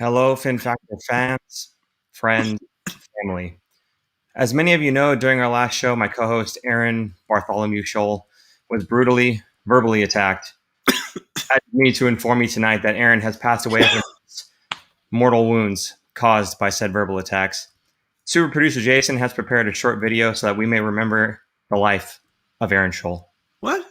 Hello, Fin Factor fans, friends, family. As many of you know, during our last show, my co-host Aaron Bartholomew Sholl was brutally, verbally attacked. I need to inform you tonight that Aaron has passed away from mortal wounds caused by said verbal attacks. Super producer Jason has prepared a short video so that we may remember the life of Aaron Sholl. What?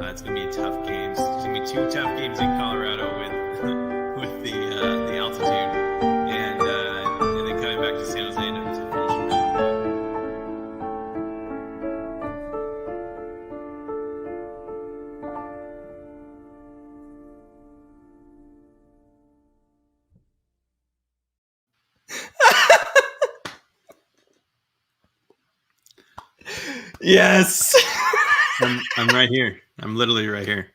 It's gonna be tough games. It's gonna be two tough games in Colorado with the altitude, and then coming back to San Jose to finish Yes. I'm right here. I'm literally right here.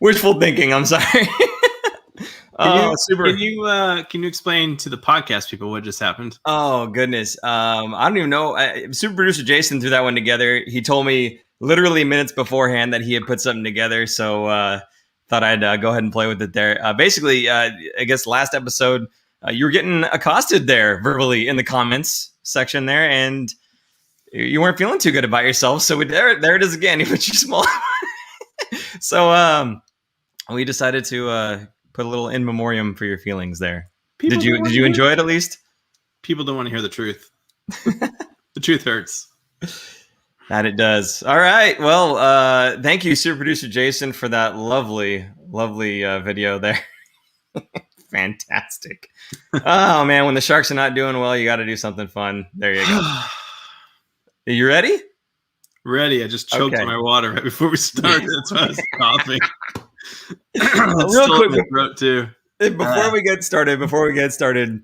Wishful thinking. I'm sorry. Can you explain to the podcast people what just happened? Oh goodness. I don't even know. Super producer Jason threw that one together. He told me literally minutes beforehand that he had put something together. So thought I'd go ahead and play with it there. Basically, I guess last episode you were getting accosted there verbally in the comments section there, and you weren't feeling too good about yourself. So there it is again. You put you small. So we decided to put a little in memoriam for your feelings there. Did you enjoy it at least? People don't want to hear the truth. The truth hurts. That it does. All right. Well, thank you, super producer Jason, for that lovely video there. Fantastic. Oh man, when the Sharks are not doing well, you got to do something fun. There you go. Are you ready? Ready. I just choked on my water right before we started. That's why I was coughing. Real quick, my throat too. Before we get started,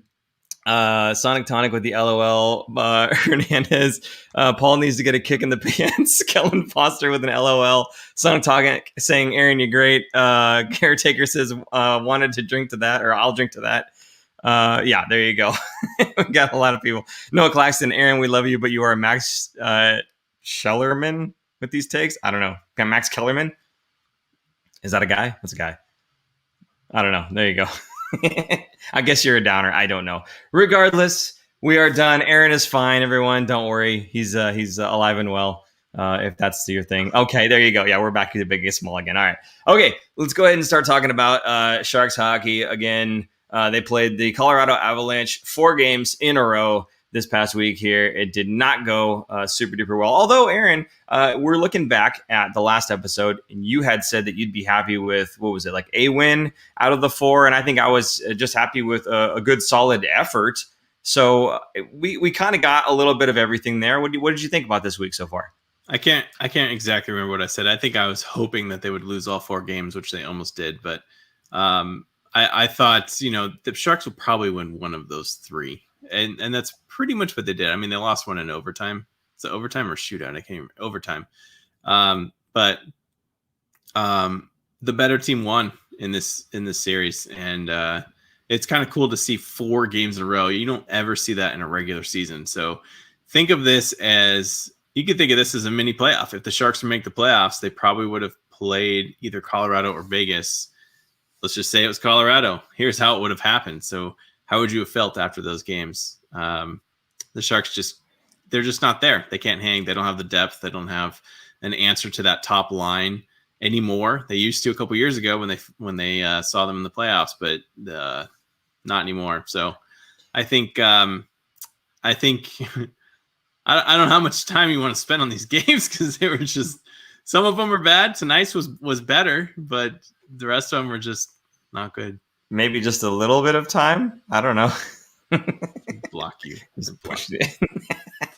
Sonic Tonic with the LOL. Hernandez. Paul needs to get a kick in the pants. Kellen Foster with an LOL. Sonic Tonic saying, "Aaron, you're great." Caretaker says, "Wanted to drink to that," or "I'll drink to that." Yeah, there you go. We got a lot of people. Noah Claxton, Aaron, we love you, but you are Max Schellerman with these takes. I don't know. Max Kellerman. Is that a guy? That's a guy. I don't know. There you go. I guess you're a downer. I don't know. Regardless, we are done. Aaron is fine, everyone. Don't worry. He's alive and well, if that's your thing. Okay, there you go. Yeah, we're back to the big and small again. All right. Okay, let's go ahead and start talking about Sharks hockey again. They played the Colorado Avalanche 4 games in a row this past week here. It did not go super duper well. Although, Aaron, we're looking back at the last episode, and you had said that you'd be happy with, what was it, like a win out of the 4? And I think I was just happy with a good, solid effort. So we kind of got a little bit of everything there. What did you think about this week so far? I can't exactly remember what I said. I think I was hoping that they would lose all 4 games, which they almost did. But I thought, the Sharks would probably win one of those 3. And that's pretty much what they did. I mean, they lost one in overtime. Is it overtime or shootout? I can't remember. Overtime. But the better team won in this series. And it's kind of cool to see 4 games in a row. You don't ever see that in a regular season. So think of this as, you could think of this as a mini playoff. If the Sharks would make the playoffs, they probably would have played either Colorado or Vegas. Let's just say it was Colorado. Here's how it would have happened. So how would you have felt after those games? The Sharks they're just not there. They can't hang. They don't have the depth. They don't have an answer to that top line anymore. They used to a couple years ago when they saw them in the playoffs, but not anymore. So I think I don't know how much time you want to spend on these games, because they were just, some of them were bad. Tonight's was better, but the rest of them were just not good. Maybe just a little bit of time. I don't know. Block you. Pushed it.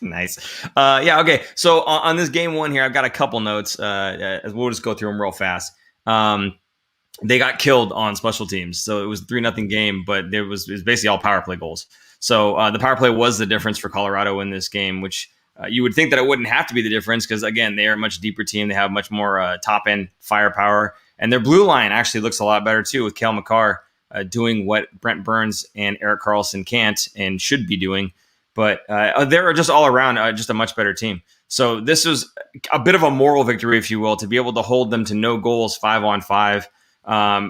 Nice. Yeah. Okay. So on this game 1 here, I've got a couple notes. We'll just go through them real fast. They got killed on special teams, so it was a 3-0 game, but it was basically all power play goals. So the power play was the difference for Colorado in this game, which you would think that it wouldn't have to be the difference, because again, they are a much deeper team. They have much more top end firepower, and their blue line actually looks a lot better too, with Cale Makar doing what Brent Burns and Erik Karlsson can't and should be doing. but they're just all around just a much better team. So this was a bit of a moral victory, if you will, to be able to hold them to no goals 5-on-5.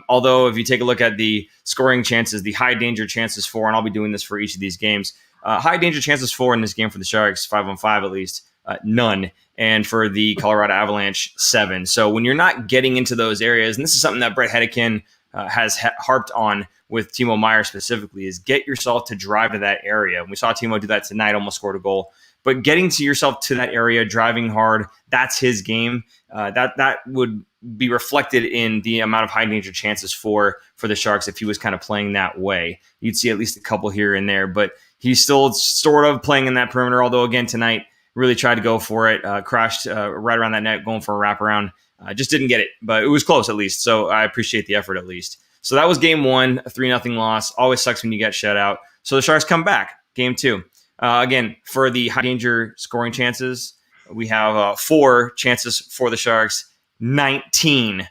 Although if you take a look at the scoring chances, the high danger chances for, and I'll be doing this for each of these games, high danger chances for in this game for the Sharks, 5-on-5 at least, none. And for the Colorado Avalanche, 7. So when you're not getting into those areas, and this is something that Brett Hedican has harped on with Timo Meier specifically, is get yourself to drive to that area. And we saw Timo do that tonight, almost scored a goal. But getting to yourself to that area, driving hard, that's his game. That would be reflected in the amount of high danger chances for the Sharks if he was kind of playing that way. You'd see at least a couple here and there, but he's still sort of playing in that perimeter, although again tonight really tried to go for it, crashed right around that net, going for a wraparound. Just didn't get it, but it was close at least, so I appreciate the effort at least. So that was game 1, a 3-0 loss. Always sucks when you get shut out. So the Sharks come back, game 2. Again, for the high danger scoring chances, we have 4 chances for the Sharks, 19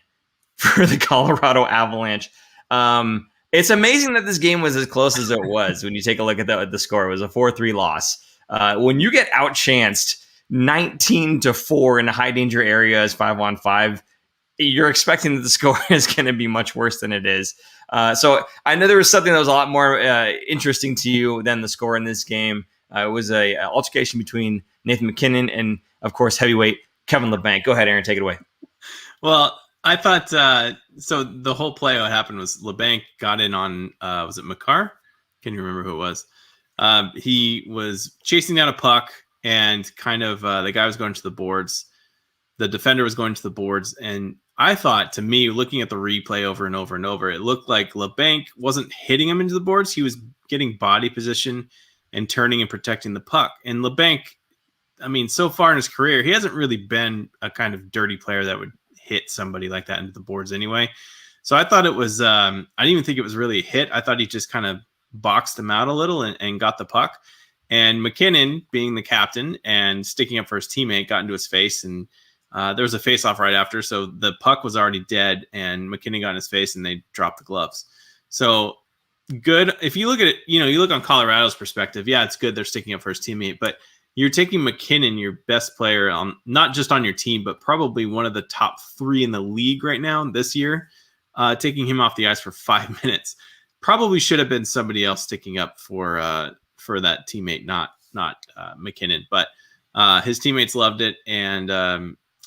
for the Colorado Avalanche. It's amazing that this game was as close as it was when you take a look at the score. It was a 4-3 loss. When you get outchanced 19-4 in high danger areas, 5-on-5, you're expecting that the score is going to be much worse than it is. So I know there was something that was a lot more interesting to you than the score in this game. It was a altercation between Nathan MacKinnon and, of course, heavyweight Kevin Labanc. Go ahead, Aaron, take it away. Well, I thought so. The whole play, what happened was Labanc got in on was it Makar? Can you remember who it was? He was chasing down a puck, and kind of the guy was going to the boards. The defender was going to the boards, and I thought, to me, looking at the replay over and over and over, it looked like Labanc wasn't hitting him into the boards. He was getting body position and turning and protecting the puck. And Labanc, I mean, so far in his career, he hasn't really been a kind of dirty player that would hit somebody like that into the boards anyway. So I thought it was, I didn't even think it was really a hit. I thought he just kind of boxed him out a little and got the puck. And MacKinnon, being the captain and sticking up for his teammate, got into his face, and there was a face-off right after. So the puck was already dead, and MacKinnon got in his face, and they dropped the gloves. So good. If you look at it, you look on Colorado's perspective, yeah, it's good they're sticking up for his teammate, but you're taking MacKinnon, your best player, not just on your team, but probably one of the top 3 in the league right now this year, taking him off the ice for 5 minutes. Probably should have been somebody else sticking up for that teammate, not MacKinnon. But his teammates loved it, and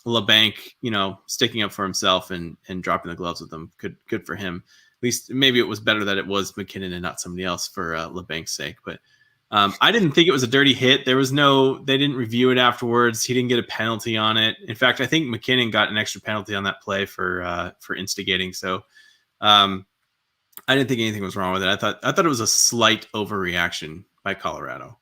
Labanc, sticking up for himself and dropping the gloves with them, good for him. At least maybe it was better that it was MacKinnon and not somebody else for Labanc's sake. But I didn't think it was a dirty hit. They didn't review it afterwards. He didn't get a penalty on it. In fact, I think MacKinnon got an extra penalty on that play for instigating. So I didn't think anything was wrong with it. I thought it was a slight overreaction by Colorado.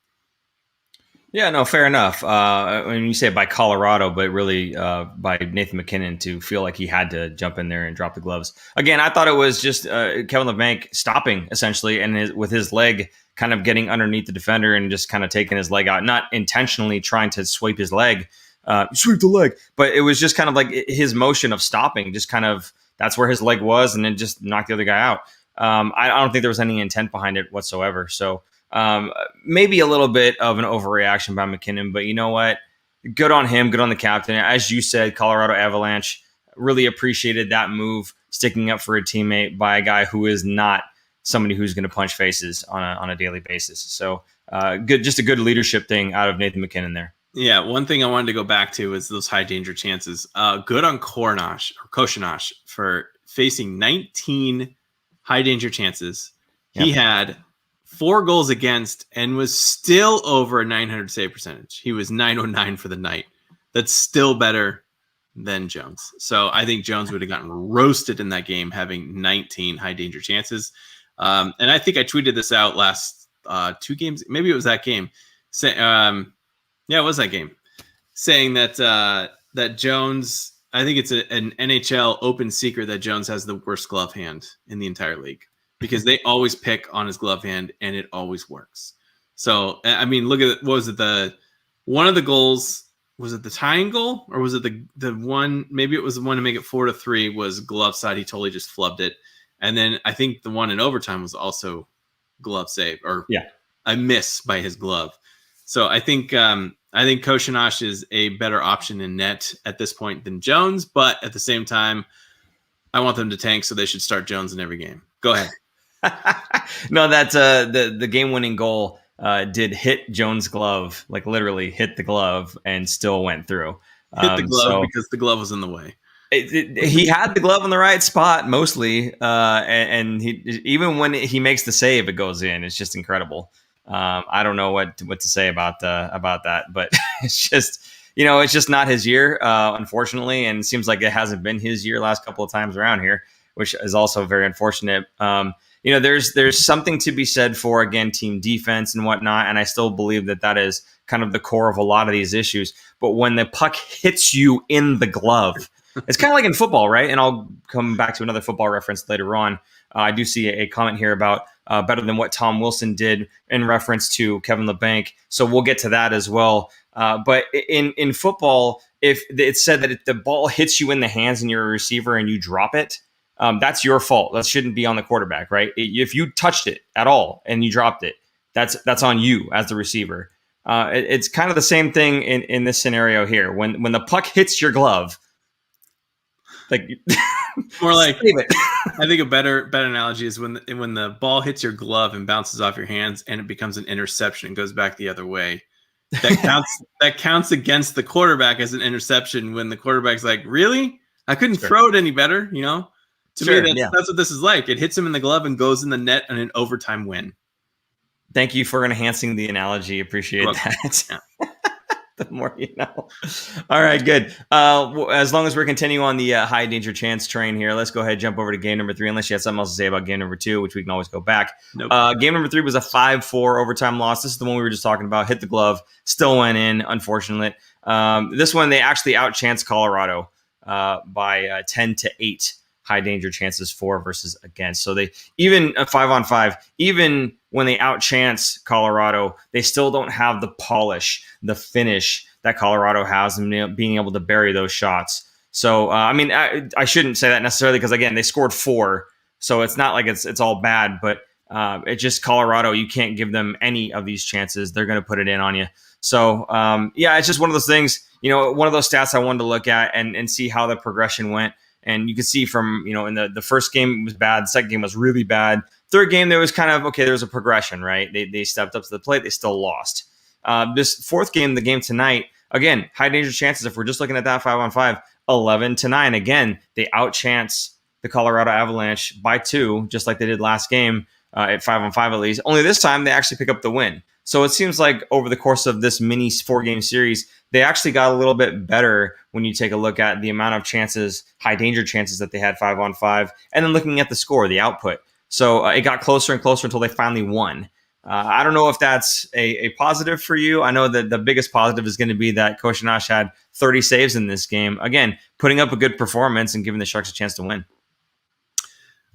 Yeah, no, fair enough. When you say by Colorado, but really by Nathan MacKinnon to feel like he had to jump in there and drop the gloves. Again, I thought it was just Kevin Labanc stopping, essentially, and with his leg kind of getting underneath the defender and just kind of taking his leg out, not intentionally trying to sweep his leg, sweep the leg, but it was just kind of like his motion of stopping, just kind of, that's where his leg was, and then just knocked the other guy out. I don't think there was any intent behind it whatsoever. So maybe a little bit of an overreaction by MacKinnon, but you know what? Good on him. Good on the captain. As you said, Colorado Avalanche really appreciated that move, sticking up for a teammate by a guy who is not somebody who's going to punch faces on a daily basis. So good, just a good leadership thing out of Nathan MacKinnon there. Yeah, one thing I wanted to go back to is those high danger chances. Good on Koshinash for facing 19 high danger chances. Yep. He had 4 goals against and was still over a 900 save percentage. He was 909 for the night. That's still better than Jones. So I think Jones would have gotten roasted in that game, having 19 high danger chances. And I think I tweeted this out last 2 games. Maybe it was that game. Yeah, it was that game. Saying that that Jones, I think it's an NHL open secret that Jones has the worst glove hand in the entire league, because they always pick on his glove hand and it always works. So, I mean, look at what was it? One of the goals, was it the tying goal, or was it the one? Maybe it was the one to make it 4-3 was glove side. He totally just flubbed it. And then I think the one in overtime was also glove save, or a miss by his glove. So I think Koshinash is a better option in net at this point than Jones, but at the same time, I want them to tank, so they should start Jones in every game. Go ahead. No, that's the game-winning goal did hit Jones' glove, like literally hit the glove, and still went through. Hit the glove because the glove was in the way. He had the glove in the right spot mostly, and he even when he makes the save, it goes in. It's just incredible. I don't know what to say about that, but it's just it's just not his year, unfortunately, and it seems like it hasn't been his year last couple of times around here, which is also very unfortunate. There's something to be said for, again, team defense and whatnot, and I still believe that is kind of the core of a lot of these issues. But when the puck hits you in the glove, it's kind of like in football, right? And I'll come back to another football reference later on. I do see a comment here about better than what Tom Wilson did in reference to Kevin LeBanc. So we'll get to that as well. But in football, if it's said that if the ball hits you in the hands and you're a receiver and you drop it, that's your fault. That shouldn't be on the quarterback, right? If you touched it at all and you dropped it, that's on you as the receiver. It's kind of the same thing in this scenario here. When the puck hits your glove, like more like I think a better analogy is when the ball hits your glove and bounces off your hands and it becomes an interception and goes back the other way. That counts against the quarterback as an interception when the quarterback's like, really? I couldn't throw it any better, To me, that's what this is like. It hits him in the glove and goes in the net on an overtime win. Thank you for enhancing the analogy. Appreciate that. Yeah. The more you know. All right, good. As long as we're continuing on the high danger chance train here, let's go ahead and jump over to game number 3, unless you had something else to say about game number 2, which we can always go back. Nope. Game number 3 was a 5-4 overtime loss. This is the one we were just talking about. Hit the glove. Still went in, unfortunate. This one, they actually outchanced Colorado by 10-8. High danger chances for versus against. So they even 5-on-5, even when they outchance Colorado, they still don't have the polish, the finish that Colorado has, and being able to bury those shots. So I shouldn't say that necessarily because again they scored 4, so it's not like it's all bad, but it's just Colorado. You can't give them any of these chances; they're going to put it in on you. So it's just one of those things. One of those stats I wanted to look at and see how the progression went. And you can see from, in the first game it was bad. The second game was really bad. Third game, there was kind of, okay, there was a progression, right? They stepped up to the plate. They still lost. This fourth game, the game tonight, again, high danger chances. If we're just looking at that 5-on-5, 11-9. Again, they outchance the Colorado Avalanche by 2, just like they did last game at 5-on-5 at least. Only this time, they actually pick up the win. So it seems like over the course of this mini 4-game series, they actually got a little bit better when you take a look at the amount of chances, high danger chances that they had 5-on-5, and then looking at the score, the output. So it got closer and closer until they finally won. I don't know if that's a positive for you. I know that the biggest positive is going to be that Koshinash had 30 saves in this game. Again, putting up a good performance and giving the Sharks a chance to win.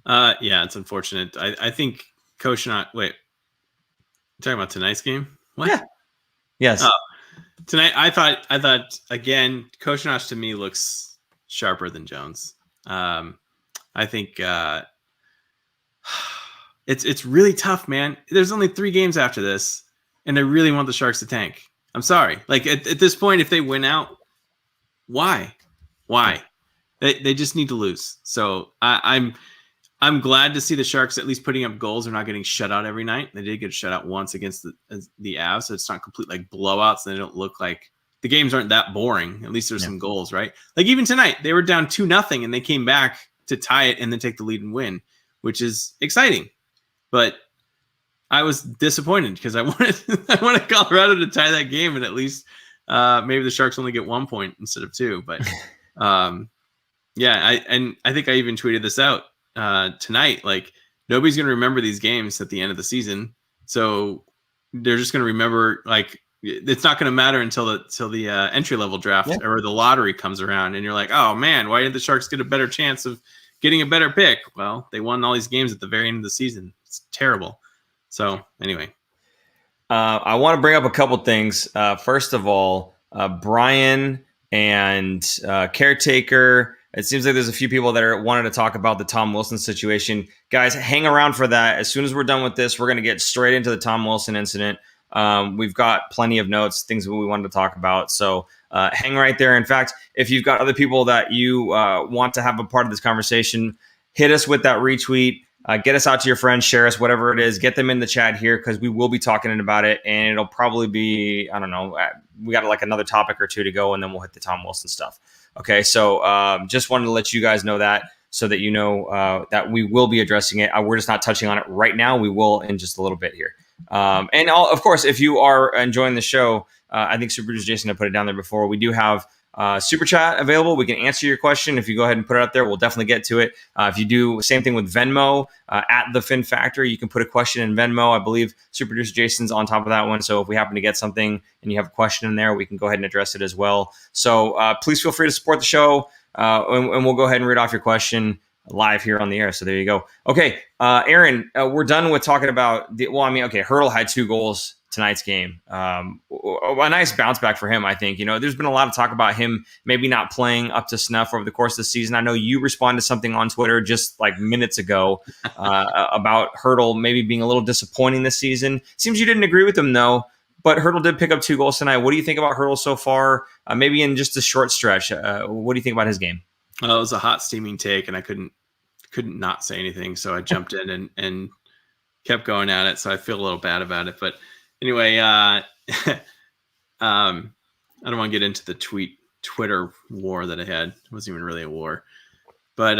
It's unfortunate. I think Koshinash... Wait. You're talking about tonight's game? What? Yeah. Yes. Tonight, I thought again, Koshinash to me looks sharper than Jones. I think it's really tough, man. There's only 3 games after this, and I really want the Sharks to tank. I'm sorry. Like at this point, if they win out, why? They just need to lose. So I'm glad to see the Sharks at least putting up goals. They're not getting shut out every night. They did get shut out once against the Avs, so it's not complete like blowouts. And they don't look like the games aren't that boring. At least there's some goals, right? Like even tonight, they were down 2-0 and they came back to tie it and then take the lead and win, which is exciting. But I was disappointed because I wanted Colorado to tie that game and at least maybe the Sharks only get 1 point instead of 2. But I think I even tweeted this out. Tonight, like nobody's going to remember these games at the end of the season. So they're just going to remember, like, it's not going to matter until the entry level draft or the lottery comes around. And you're like, oh man, why did the Sharks get a better chance of getting a better pick? Well, they won all these games at the very end of the season. It's terrible. So anyway, I want to bring up a couple things. First of all, Brian and Caretaker, it seems like there's a few people that are wanting to talk about the Tom Wilson situation. Guys, hang around for that. As soon as we're done with this, we're going to get straight into the Tom Wilson incident. We've got plenty of notes, things that we wanted to talk about. So hang right there. In fact, if you've got other people that you want to have a part of this conversation, hit us with that retweet. Get us out to your friends, share us, whatever it is. Get them in the chat here because we will be talking about it, and it'll probably be, I don't know, we got like another topic or two to go, and then we'll hit the Tom Wilson stuff. Okay, so just wanted to let you guys know that so that you know that we will be addressing it. We're just not touching on it right now. We will in just a little bit here. And of course, if you are enjoying the show, I think Super Producer Jason had put it down there before. We do have Super Chat available. We can answer your question. If you go ahead and put it out there, we'll definitely get to it. If you do same thing with Venmo, at the Fin Factory, you can put a question in Venmo. I believe Super Producer Jason's on top of that one. So if we happen to get something and you have a question in there, we can go ahead and address it as well. So please feel free to support the show, and we'll go ahead and read off your question live here on the air. So there you go. Okay, Aaron, we're done with talking about Hertl had 2 goals tonight's game. A nice bounce back for him, I think. There's been a lot of talk about him maybe not playing up to snuff over the course of the season. I know you responded to something on Twitter just like minutes ago about Hertl maybe being a little disappointing this season. Seems you didn't agree with him, though. But Hertl did pick up 2 goals tonight. What do you think about Hertl so far? Maybe in just a short stretch. What do you think about his game? Well, it was a hot steaming take, and I couldn't not say anything, so I jumped in and kept going at it. So I feel a little bad about it, but anyway, I don't want to get into the Twitter war that I had. It wasn't even really a war, but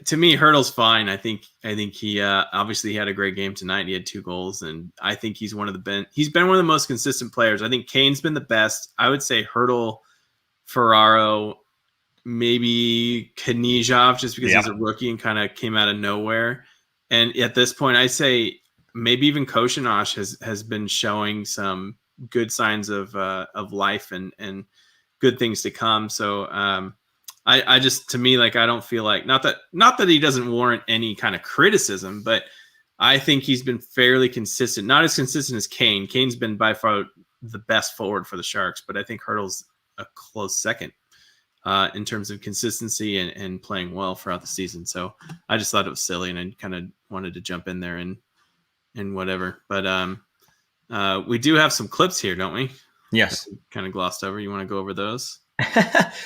to me, Hertl's fine. I think he obviously had a great game tonight. He had 2 goals, and I think he's been one of the most consistent players. I think Kane's been the best. I would say Hertl, Ferraro, maybe Knizhov, just because he's a rookie and kind of came out of nowhere. And at this point, I say maybe even Koshinosh has been showing some good signs of life and good things to come. So I just, to me, like, I don't feel like, not that he doesn't warrant any kind of criticism, but I think he's been fairly consistent. Not as consistent as Kane. Kane's been by far the best forward for the Sharks, but I think Hertl's a close second in terms of consistency and playing well throughout the season. So I just thought it was silly, and I kind of wanted to jump in there and whatever. But we do have some clips here, don't we? Yes. Kind of glossed over. You want to go over those?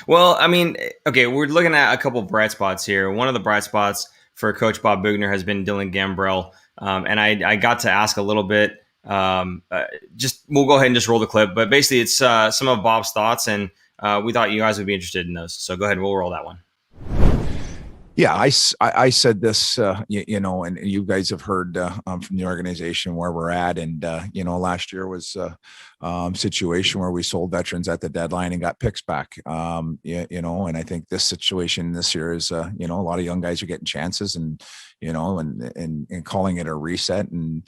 Well, I mean, okay, we're looking at a couple of bright spots here. One of the bright spots for Coach Bob Bugner has been Dylan Gambrell. And I got to ask a little bit, we'll go ahead and just roll the clip. But basically, it's some of Bob's thoughts, and we thought you guys would be interested in those. So go ahead, we'll roll that one. Yeah, I said this, and you guys have heard from the organization where we're at. And, last year was a situation where we sold veterans at the deadline and got picks back, and I think this situation this year is, a lot of young guys are getting chances and calling it a reset. And,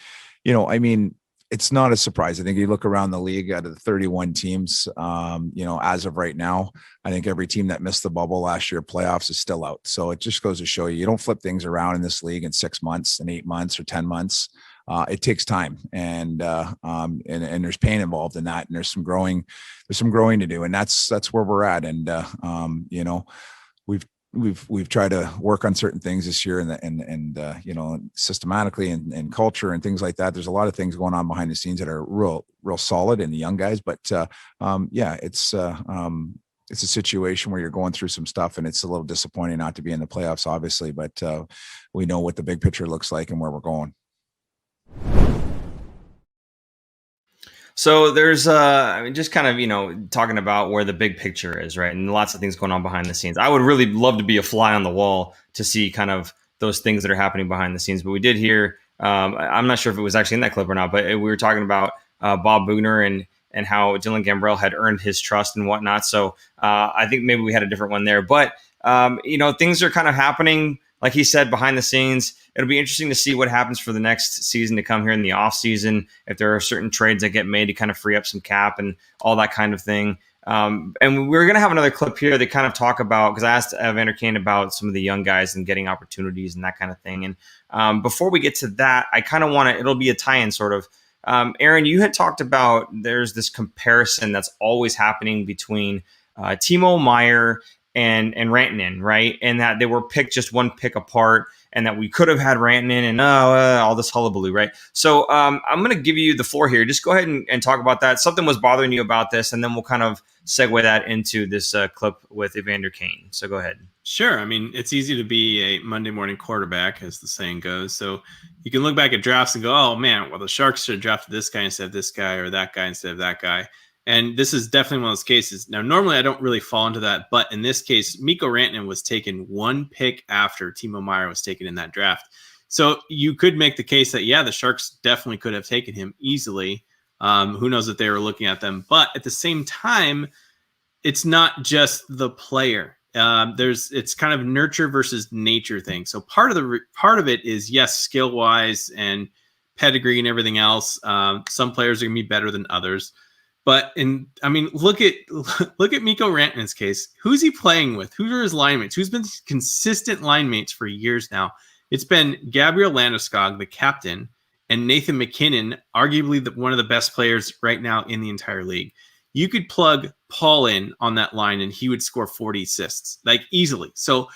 it's not a surprise. I think you look around the league, out of the 31 teams, as of right now, I think every team that missed the bubble last year playoffs is still out. So it just goes to show you don't flip things around in this league in 6 months and 8 months or 10 months. It takes time, and there's pain involved in that, and there's some growing to do, and that's where we're at. And we've tried to work on certain things this year, and systematically and culture and things like that. There's a lot of things going on behind the scenes that are real solid in the young guys. But it's a situation where you're going through some stuff, and it's a little disappointing not to be in the playoffs, obviously. But we know what the big picture looks like and where we're going. So there's, just kind of, talking about where the big picture is, right? And lots of things going on behind the scenes. I would really love to be a fly on the wall to see kind of those things that are happening behind the scenes. But we did hear, I'm not sure if it was actually in that clip or not, but we were talking about Bob Bugner and how Dylan Gambrell had earned his trust and whatnot. So I think maybe we had a different one there. But, things are kind of happening, like he said, behind the scenes. It'll be interesting to see what happens for the next season to come here in the off season, if there are certain trades that get made to kind of free up some cap and all that kind of thing. And we're going to have another clip here that kind of talk about, because I asked Evander Kane about some of the young guys and getting opportunities and that kind of thing. And before we get to that, I kind of want to, it'll be a tie-in sort of. Aaron, you had talked about there's this comparison that's always happening between Timo Meier and Rantanen, right? And that they were picked just one pick apart. and that we could have had Rantanen and all this hullabaloo, right? So I'm going to give you the floor here. Just go ahead and talk about that. Something was bothering you about this, and then we'll kind of segue that into this clip with Evander Kane. So go ahead. Sure. I mean, it's easy to be a Monday morning quarterback, as the saying goes. So you can look back at drafts and go, oh, man, well, the Sharks should have drafted this guy instead of this guy, or that guy instead of that guy. And this is definitely one of those cases. Now, normally I don't really fall into that, but in this case, Mikko Rantanen was taken one pick after Timo Meier was taken in that draft. So you could make the case that, yeah, the Sharks definitely could have taken him easily. Who knows if they were looking at them. But at the same time, it's not just the player. It's kind of nurture versus nature thing. So part of it is, yes, skill wise and pedigree and everything else. Some players are gonna be better than others, but look at Mikko Rantanen's case. Who's he playing with? Who are his line mates? Who's been consistent line mates for years now? It's been Gabriel Landeskog, the captain, and Nathan MacKinnon, arguably one of the best players right now in the entire league. You could plug Paul in on that line and he would score 40 assists, like easily. So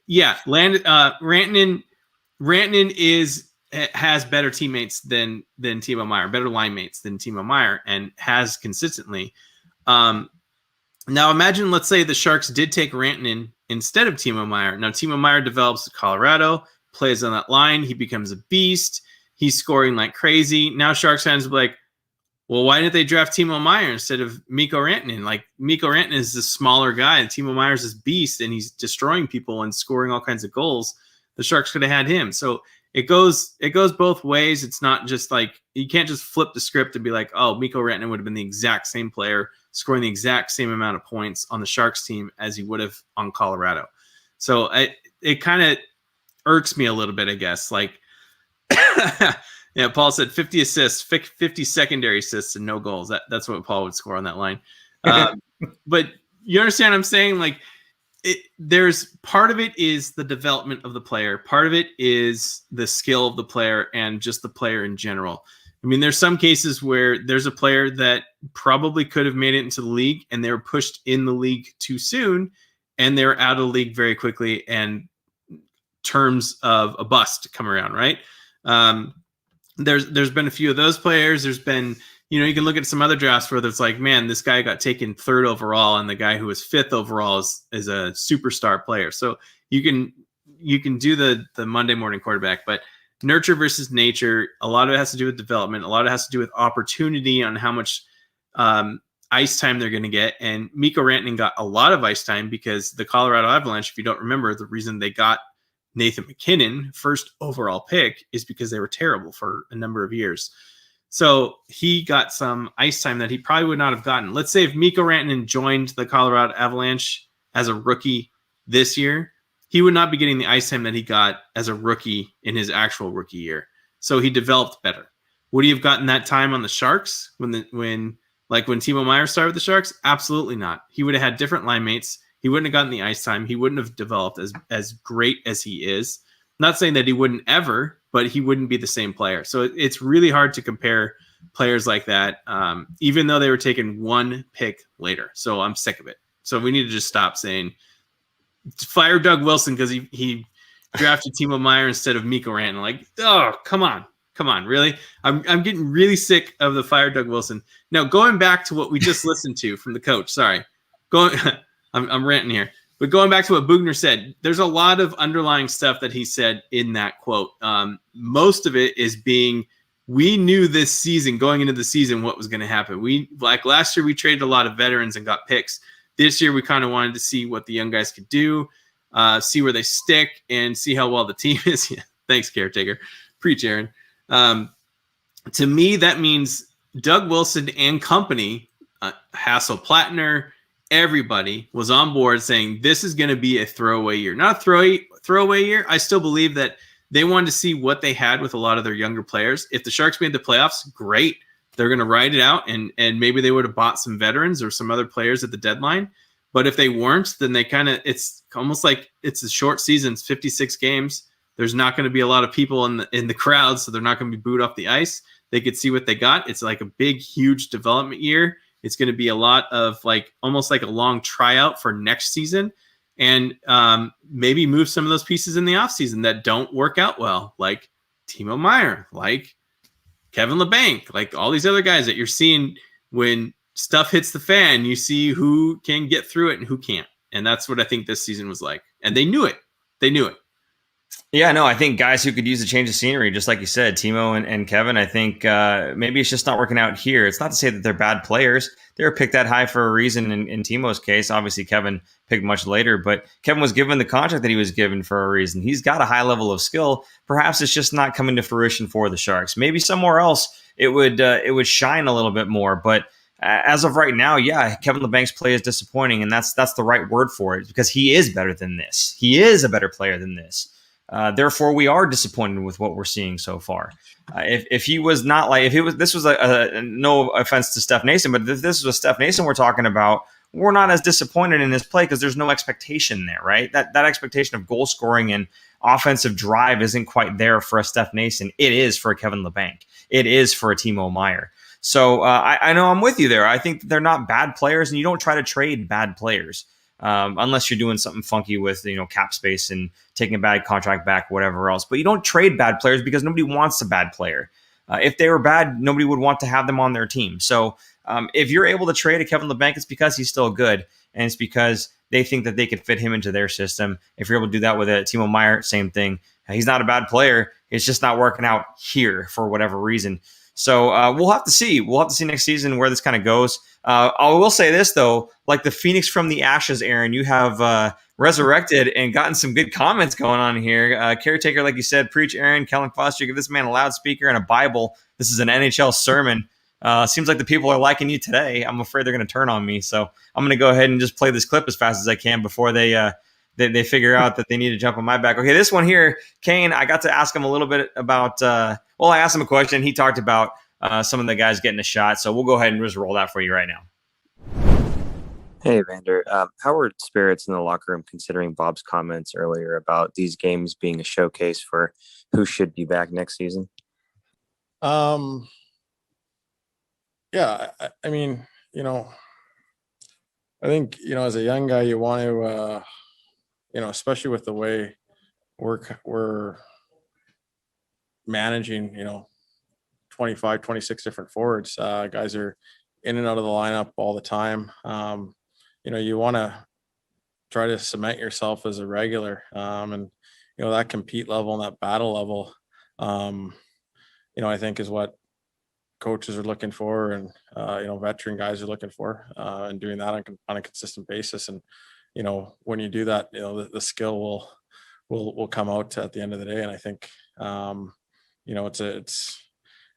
yeah, Rantanen has better teammates than Timo Meier, better line mates than Timo Meier, and has consistently. Now imagine, let's say the Sharks did take Rantanen instead of Timo Meier. Now Timo Meier develops at Colorado, plays on that line, he becomes a beast, he's scoring like crazy. Now Sharks fans will be like, well, why didn't they draft Timo Meier instead of Mikko Rantanen? Like, Mikko Rantanen is the smaller guy, and Timo Meier's this beast, and he's destroying people and scoring all kinds of goals. The Sharks could have had him. So it goes both ways. It's not just like, you can't just flip the script and be like, oh, Mikko Rantanen would have been the exact same player, scoring the exact same amount of points on the Sharks team as he would have on Colorado. So it kind of irks me a little bit, I guess. Like, yeah, Paul said 50 assists, 50 secondary assists, and no goals. That's what Paul would score on that line. But you understand what I'm saying? Like, there's part of it is the development of the player. Part of it is the skill of the player and just the player in general. I mean, there's some cases where there's a player that probably could have made it into the league and they were pushed in the league too soon and they're out of the league very quickly, and terms of a bust come around, right? There's been a few of those players. There's been, you can look at some other drafts where it's like, man, this guy got taken 3rd overall, and the guy who was 5th overall is a superstar player. So you can do the Monday morning quarterback, but nurture versus nature, a lot of it has to do with development. A lot of it has to do with opportunity on how much ice time they're going to get. And Mikko Rantanen got a lot of ice time because the Colorado Avalanche, if you don't remember, the reason they got Nathan MacKinnon 1st overall pick is because they were terrible for a number of years. So he got some ice time that he probably would not have gotten. Let's say if Mikko Rantanen joined the Colorado Avalanche as a rookie this year, he would not be getting the ice time that he got as a rookie in his actual rookie year. So he developed better. Would he have gotten that time on the Sharks when Timo Meier started with the Sharks? Absolutely not. He would have had different line mates. He wouldn't have gotten the ice time. He wouldn't have developed as great as he is. Not saying that he wouldn't ever, but he wouldn't be the same player. So it's really hard to compare players like that, even though they were taken one pick later. So I'm sick of it. So we need to just stop saying, fire Doug Wilson because he drafted Timo Meier instead of Mikko Rantanen. Like, oh, come on, really? I'm getting really sick of the fire Doug Wilson. Now, going back to what we just listened to from the coach. Sorry. I'm ranting here. But going back to what Bugner said, there's a lot of underlying stuff that he said in that quote. Most of it is we knew this season, going into the season, what was going to happen. Like last year, we traded a lot of veterans and got picks. This year, we kind of wanted to see what the young guys could do, see where they stick, and see how well the team is. Yeah, thanks, caretaker. Preach, Aaron. To me, that means Doug Wilson and company, Hassel-Plattner, everybody was on board saying this is going to be a throwaway year. Not a throwaway year. I still believe that they wanted to see what they had with a lot of their younger players. If the Sharks made the playoffs, great. They're going to ride it out, and maybe they would have bought some veterans or some other players at the deadline. But if they weren't, then it's almost like it's a short season. It's 56 games. There's not going to be a lot of people in the crowd, so they're not going to be booed off the ice. They could see what they got. It's like a big, huge development year. It's going to be a lot of almost like a long tryout for next season. and maybe move some of those pieces in the offseason that don't work out well, like Timo Meier, like Kevin LeBanc, like all these other guys that you're seeing when stuff hits the fan, you see who can get through it and who can't. And that's what I think this season was like. And they knew it. Yeah, no, I think guys who could use a change of scenery, just like you said, Timo and Kevin, I think maybe it's just not working out here. It's not to say that they're bad players. They were picked that high for a reason in Timo's case. Obviously, Kevin picked much later, but Kevin was given the contract that he was given for a reason. He's got a high level of skill. Perhaps it's just not coming to fruition for the Sharks. Maybe somewhere else it would shine a little bit more, but as of right now, yeah, Kevin LeBanc's play is disappointing, and that's the right word for it, because he is better than this. He is a better player than this. Therefore, we are disappointed with what we're seeing so far. If he was not like, if it was, this was no offense to Steph Nason, but if this was Steph Nason we're talking about, we're not as disappointed in his play because there's no expectation there, right? That expectation of goal scoring and offensive drive isn't quite there for a Steph Nason. It is for a Kevin LeBanc. It is for a Timo Meier. So I know I'm with you there. I think they're not bad players, and you don't try to trade bad players unless you're doing something funky with cap space and taking a bad contract back, whatever else. But you don't trade bad players because nobody wants a bad player. If they were bad, nobody would want to have them on their team. So if you're able to trade a Kevin LeBanc, it's because he's still good, and it's because they think that they could fit him into their system. If you're able to do that with a Timo Meier, same thing. He's not a bad player. It's just not working out here for whatever reason. So we'll have to see. We'll have to see next season where this kind of goes. I will say this, though, like the Phoenix from the ashes, Aaron, you have resurrected and gotten some good comments going on here. Caretaker, like you said, preach, Aaron. Kellen Foster, give this man a loudspeaker and a Bible. This is an NHL sermon. Seems like the people are liking you today. I'm afraid they're going to turn on me. So I'm going to go ahead and just play this clip as fast as I can before they figure out that they need to jump on my back. Okay, this one here, Kane, I got to ask him a little bit about I asked him a question. He talked about some of the guys getting a shot. So we'll go ahead and just roll that for you right now. Hey, Vander. How are spirits in the locker room considering Bob's comments earlier about these games being a showcase for who should be back next season? Yeah, I mean, I think, as a young guy, you want to, especially with the way we're managing, 25, 26 different forwards. Guys are in and out of the lineup all the time. You want to try to cement yourself as a regular, and that compete level and that battle level, I think is what coaches are looking for, and veteran guys are looking for, and doing that on a consistent basis. And when you do that, the skill will come out at the end of the day. And I think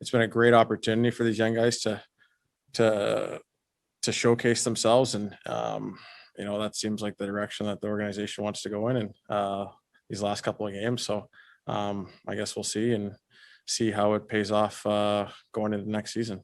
it's been a great opportunity for these young guys to showcase themselves, and that seems like the direction that the organization wants to go in these last couple of games. So I guess we'll see how it pays off going into the next season.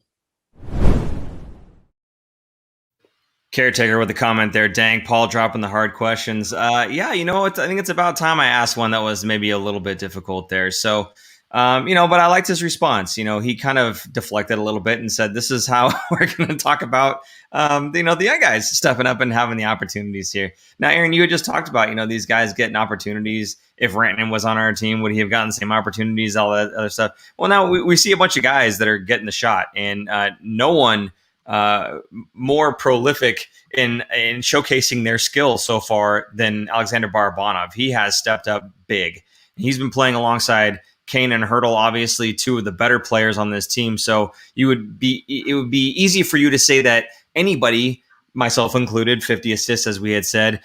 Caretaker with a comment there. Dang, Paul dropping the hard questions. I think it's about time I asked one that was maybe a little bit difficult there. So, but I liked his response. He kind of deflected a little bit and said, this is how we're going to talk about, the young guys stepping up and having the opportunities here. Now, Aaron, you had just talked about, these guys getting opportunities. If Rantanen was on our team, would he have gotten the same opportunities, all that other stuff? Well, now we see a bunch of guys that are getting the shot, and no one more prolific in showcasing their skill so far than Alexander Barabanov. He has stepped up big. He's been playing alongside Kane and Hurdle, obviously two of the better players on this team. So it would be easy for you to say that anybody, myself included, 50 assists, as we had said,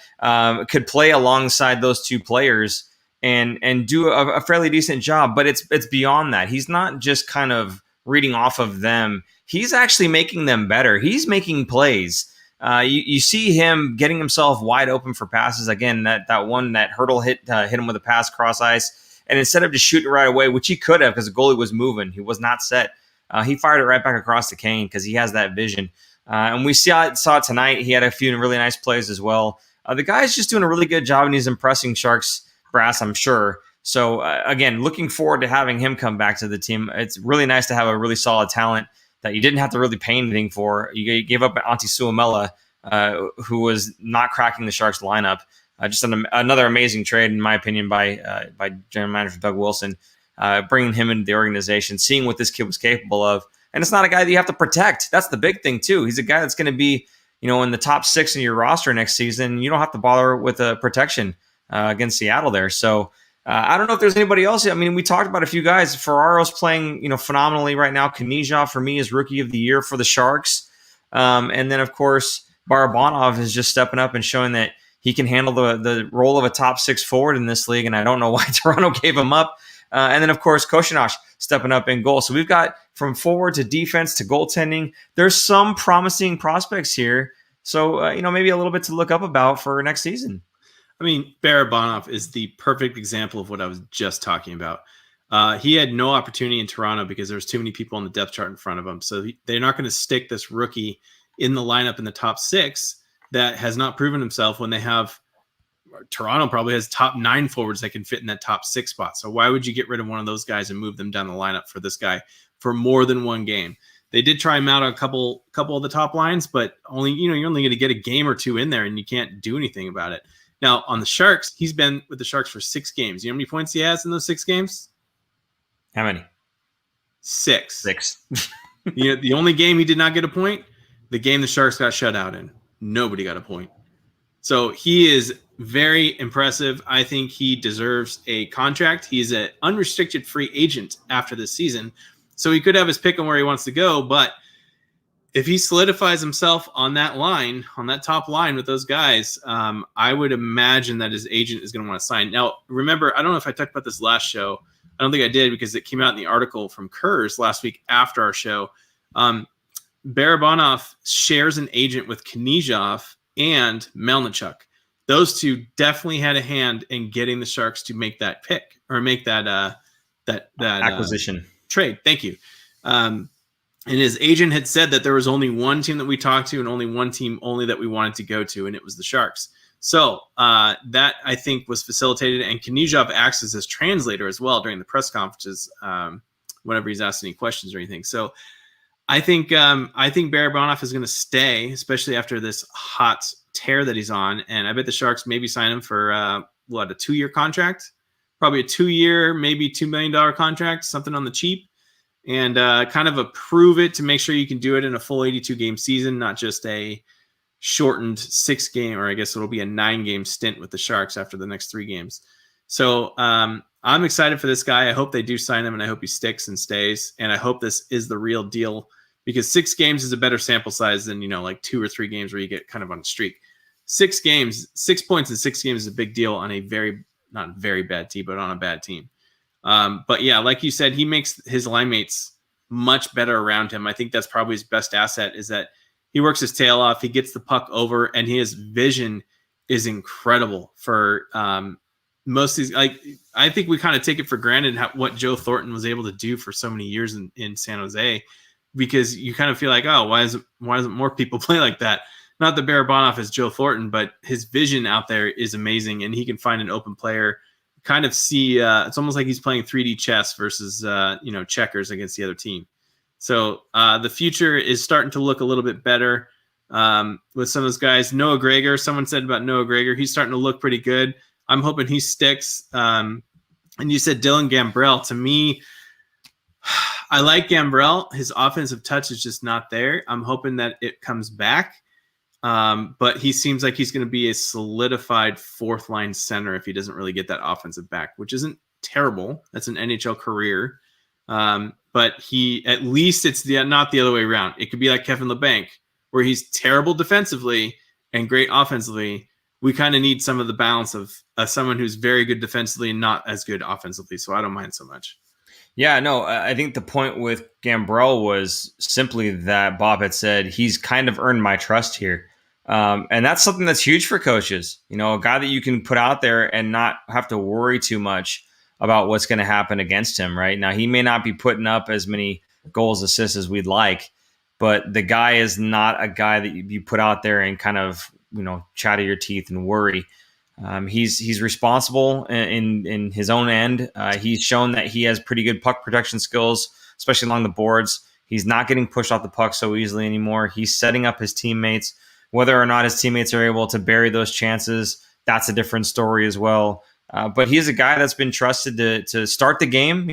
could play alongside those two players and do a fairly decent job. But it's beyond that. He's not just kind of reading off of them. He's actually making them better. He's making plays. You see him getting himself wide open for passes. Again, that one that Hurdle hit him with a pass cross ice. And instead of just shooting it right away, which he could have because the goalie was moving, he was not set. He fired it right back across to Kane because he has that vision. And we saw it tonight. He had a few really nice plays as well. The guy's just doing a really good job, and he's impressing Sharks brass, I'm sure. So, again, looking forward to having him come back to the team. It's really nice to have a really solid talent that you didn't have to really pay anything for. You gave up Antti Suomela, who was not cracking the Sharks lineup. Just another amazing trade, in my opinion, by general manager Doug Wilson, bringing him into the organization, seeing what this kid was capable of. And it's not a guy that you have to protect. That's the big thing, too. He's a guy that's going to be, in the top 6 in your roster next season. You don't have to bother with a protection against Seattle there. So I don't know if there's anybody else. I mean, we talked about a few guys. Ferraro's playing, phenomenally right now. Knyzhov, for me, is Rookie of the Year for the Sharks. And then, of course, Barabanov is just stepping up and showing that he can handle the role of a top 6 forward in this league, and I don't know why Toronto gave him up. And then, of course, Koshinash stepping up in goal. So we've got from forward to defense to goaltending. There's some promising prospects here. So, maybe a little bit to look up about for next season. I mean, Barabanov is the perfect example of what I was just talking about. He had no opportunity in Toronto because there's too many people on the depth chart in front of him. So they're not going to stick this rookie in the lineup in the top 6 that has not proven himself when they have Toronto probably has top 9 forwards that can fit in that top 6 spot. So why would you get rid of one of those guys and move them down the lineup for this guy for more than one game? They did try him out on a couple of the top lines, but only, you're only going to get a game or 2 in there and you can't do anything about it. Now on the Sharks, he's been with the Sharks for 6 games. You know how many points he has in those 6 games? How many? 6. 6. The only game he did not get a point, the game the Sharks got shut out in. Nobody got a point. So he is very impressive. I think he deserves a contract. He's an unrestricted free agent after this season. So he could have his pick on where he wants to go. But if he solidifies himself on that line, on that top line with those guys, I would imagine that his agent is going to want to sign. Now, remember, I don't know if I talked about this last show. I don't think I did because it came out in the article from Kurz last week after our show. Barabanov shares an agent with Knyzhov and Melnichuk. Those two definitely had a hand in getting the Sharks to make that pick or make that acquisition trade. Thank you. And his agent had said that there was only one team that we talked to and only one team only that we wanted to go to, and it was the Sharks. So that, I think, was facilitated, and Knyzhov acts as his translator as well during the press conferences whenever he's asked any questions or anything. So I think Barabanov is going to stay, especially after this hot tear that he's on, and I bet the Sharks maybe sign him for a 2-year contract, probably a 2-year, maybe $2 million contract, something on the cheap, and kind of approve it to make sure you can do it in a full 82-game season, not just a shortened 6-game, or I guess it'll be a 9-game stint with the Sharks after the next 3 games. So I'm excited for this guy. I hope they do sign him, and I hope he sticks and stays, and I hope this is the real deal, because 6 games is a better sample size than, 2 or 3 games where you get kind of on a streak. 6 games, 6 points in 6 games is a big deal on a not very bad team, but on a bad team. But yeah, like you said, he makes his line mates much better around him. I think that's probably his best asset, is that he works his tail off. He gets the puck over, and his vision is incredible for most of these. I think we kind of take it for granted what Joe Thornton was able to do for so many years in San Jose, because you kind of feel like, oh, why isn't more people play like that? Not that Barabanov is Joe Thornton, but his vision out there is amazing, and he can find an open player. Kind of see, it's almost like he's playing 3D chess versus checkers against the other team. So the future is starting to look a little bit better with some of those guys. Noah Gregor, someone said about Noah Gregor, he's starting to look pretty good. I'm hoping he sticks. And you said Dylan Gambrell. To me, I like Gambrell. His offensive touch is just not there. I'm hoping that it comes back. But he seems like he's going to be a solidified 4th-line center if he doesn't really get that offensive back, which isn't terrible. That's an NHL career. But at least it's not the other way around. It could be like Kevin LeBanc, where he's terrible defensively and great offensively. We kind of need some of the balance of someone who's very good defensively and not as good offensively. So I don't mind so much. Yeah, no, I think the point with Gambrell was simply that Bob had said he's kind of earned my trust here. And that's something that's huge for coaches. A guy that you can put out there and not have to worry too much about what's going to happen against him, right? Now, he may not be putting up as many goals, assists as we'd like, but the guy is not a guy that you put out there and kind of, chatter your teeth and worry. He's responsible in his own end. He's shown that he has pretty good puck protection skills, especially along the boards. He's not getting pushed off the puck so easily anymore. He's setting up his teammates. Whether or not his teammates are able to bury those chances, that's a different story as well. But he's a guy that's been trusted to start the game.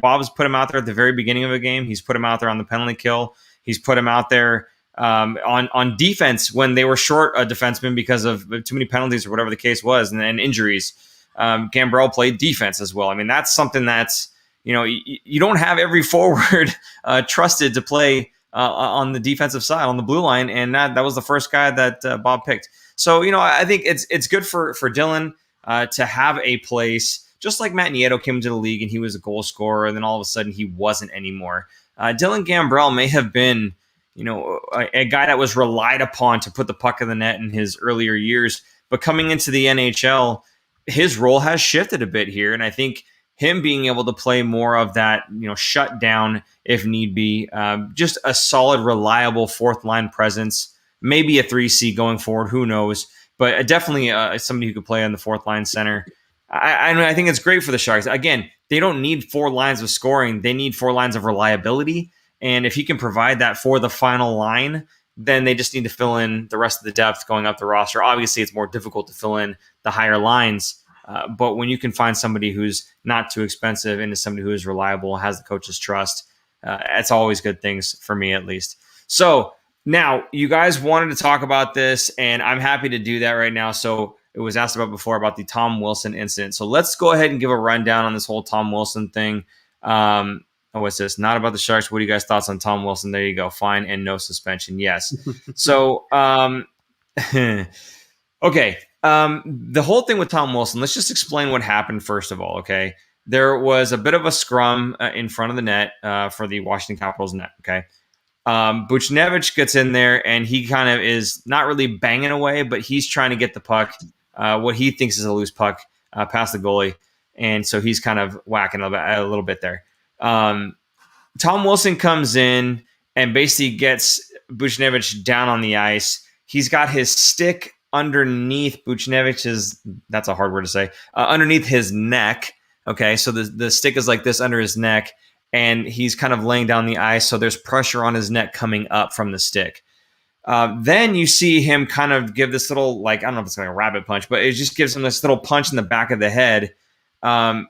Bob's put him out there at the very beginning of a game. He's put him out there on the penalty kill. He's put him out there on defense when they were short a defenseman because of too many penalties or whatever the case was, and injuries. Gambrell played defense as well. I mean, that's something that's, you don't have every forward trusted to play on the defensive side, on the blue line, and that was the first guy that Bob picked. So, I think it's good for Dylan to have a place, just like Matt Nieto came into the league and he was a goal scorer, and then all of a sudden he wasn't anymore. Dylan Gambrell may have been, a guy that was relied upon to put the puck in the net in his earlier years, but coming into the NHL, his role has shifted a bit here, and I think him being able to play more of that, shut down if need be, just a solid, reliable fourth line presence, maybe a 3C going forward, who knows, but definitely somebody who could play on the fourth line center. I think it's great for the Sharks. Again, they don't need 4 lines of scoring. They need 4 lines of reliability. And if he can provide that for the final line, then they just need to fill in the rest of the depth going up the roster. Obviously, it's more difficult to fill in the higher lines. But when you can find somebody who's not too expensive and is somebody who is reliable, has the coach's trust, it's always good things for me, at least. So now you guys wanted to talk about this, and I'm happy to do that right now. So it was asked about before about the Tom Wilson incident. So let's go ahead and give a rundown on this whole Tom Wilson thing. What's this? Not about the Sharks. What are you guys' thoughts on Tom Wilson? There you go. Fine and no suspension. Yes. So, okay. The whole thing with Tom Wilson, let's just explain what happened first of all, okay? There was a bit of a scrum in front of the net for the Washington Capitals net, okay? Buchnevich gets in there, and he kind of is not really banging away, but he's trying to get the puck, what he thinks is a loose puck, past the goalie, and so he's kind of whacking a little bit there. Tom Wilson comes in and basically gets Buchnevich down on the ice. He's got his stick underneath Buchnevich's, that's a hard word to say, underneath his neck. Okay, so the stick is like this under his neck, and he's kind of laying down the ice, so there's pressure on his neck coming up from the stick. Then you see him kind of give this little, I don't know if it's like a rabbit punch, but it just gives him this little punch in the back of the head,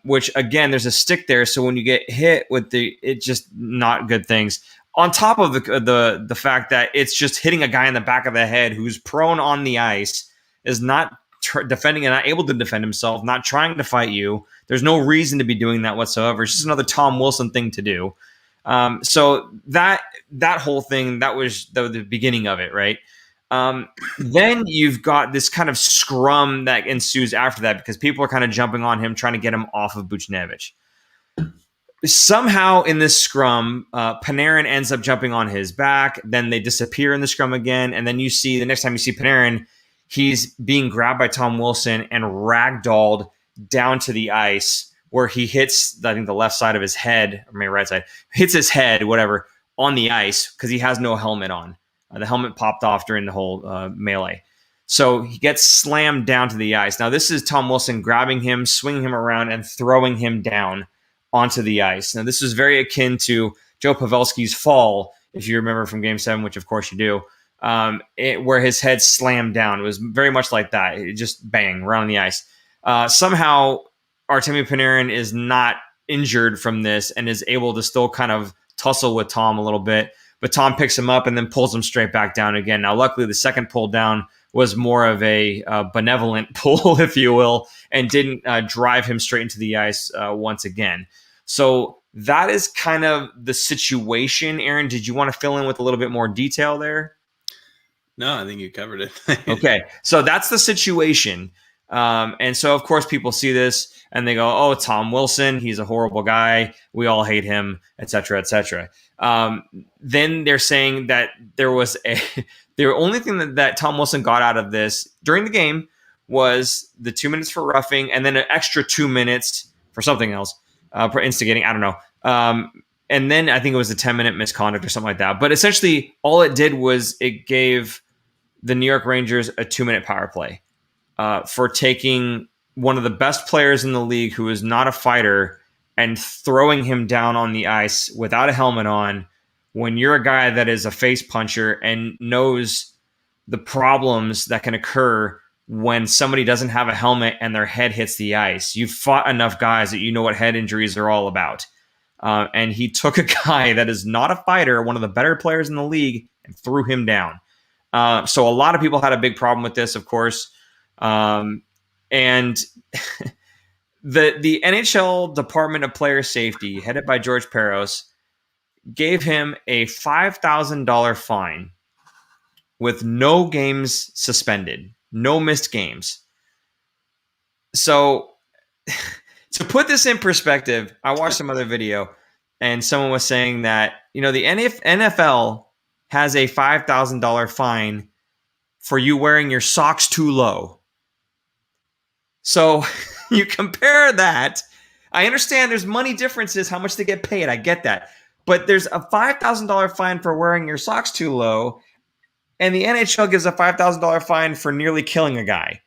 which, again, there's a stick there, so when you get hit with it's just not good things. On top of the fact that it's just hitting a guy in the back of the head who's prone on the ice, is not defending and not able to defend himself, not trying to fight you. There's no reason to be doing that whatsoever. It's just another Tom Wilson thing to do. So that whole thing, that was the beginning of it, right? Then you've got this kind of scrum that ensues after that because people are kind of jumping on him, trying to get him off of Buchnevich. Somehow in this scrum, Panarin ends up jumping on his back. Then they disappear in the scrum again. And then you see, the next time you see Panarin, he's being grabbed by Tom Wilson and ragdolled down to the ice where he hits, I think, the left side of his head, or maybe right side, hits his head, whatever, on the ice because he has no helmet on. The helmet popped off during the whole melee. So he gets slammed down to the ice. Now, this is Tom Wilson grabbing him, swinging him around, and throwing him down onto the ice. Now, this was very akin to Joe Pavelski's fall, if you remember from Game 7, which of course you do, where his head slammed down. It was very much like that. It just bang, right on the ice. Somehow, Artemi Panarin is not injured from this and is able to still kind of tussle with Tom a little bit, but Tom picks him up and then pulls him straight back down again. Now, luckily, the second pull down was more of a benevolent pull, if you will, and didn't drive him straight into the ice once again. So that is kind of the situation. Aaron, did you want to fill in with a little bit more detail there? No, I think you covered it. Okay, so that's the situation. And so, of course, people see this and they go, oh, Tom Wilson, he's a horrible guy. We all hate him, et cetera, et cetera. Then they're saying that there was the only thing that Tom Wilson got out of this during the game was the 2 minutes for roughing and then an extra 2 minutes for something else, for instigating. I don't know. And then I think it was a 10-minute misconduct or something like that. But essentially, all it did was it gave the New York Rangers a 2-minute power play for taking one of the best players in the league who is not a fighter and throwing him down on the ice without a helmet on when you're a guy that is a face puncher and knows the problems that can occur when somebody doesn't have a helmet and their head hits the ice. You've fought enough guys that you know what head injuries are all about. And he took a guy that is not a fighter, one of the better players in the league, and threw him down. So a lot of people had a big problem with this, of course. And the NHL Department of Player Safety, headed by George Peros, gave him a $5,000 fine with no games suspended, no missed games. So to put this in perspective, I watched some other video and someone was saying that, the NFL has a $5,000 fine for you wearing your socks too low. So you compare that. I understand there's money differences, how much they get paid. I get that. But there's a $5,000 fine for wearing your socks too low, and the NHL gives a $5,000 fine for nearly killing a guy.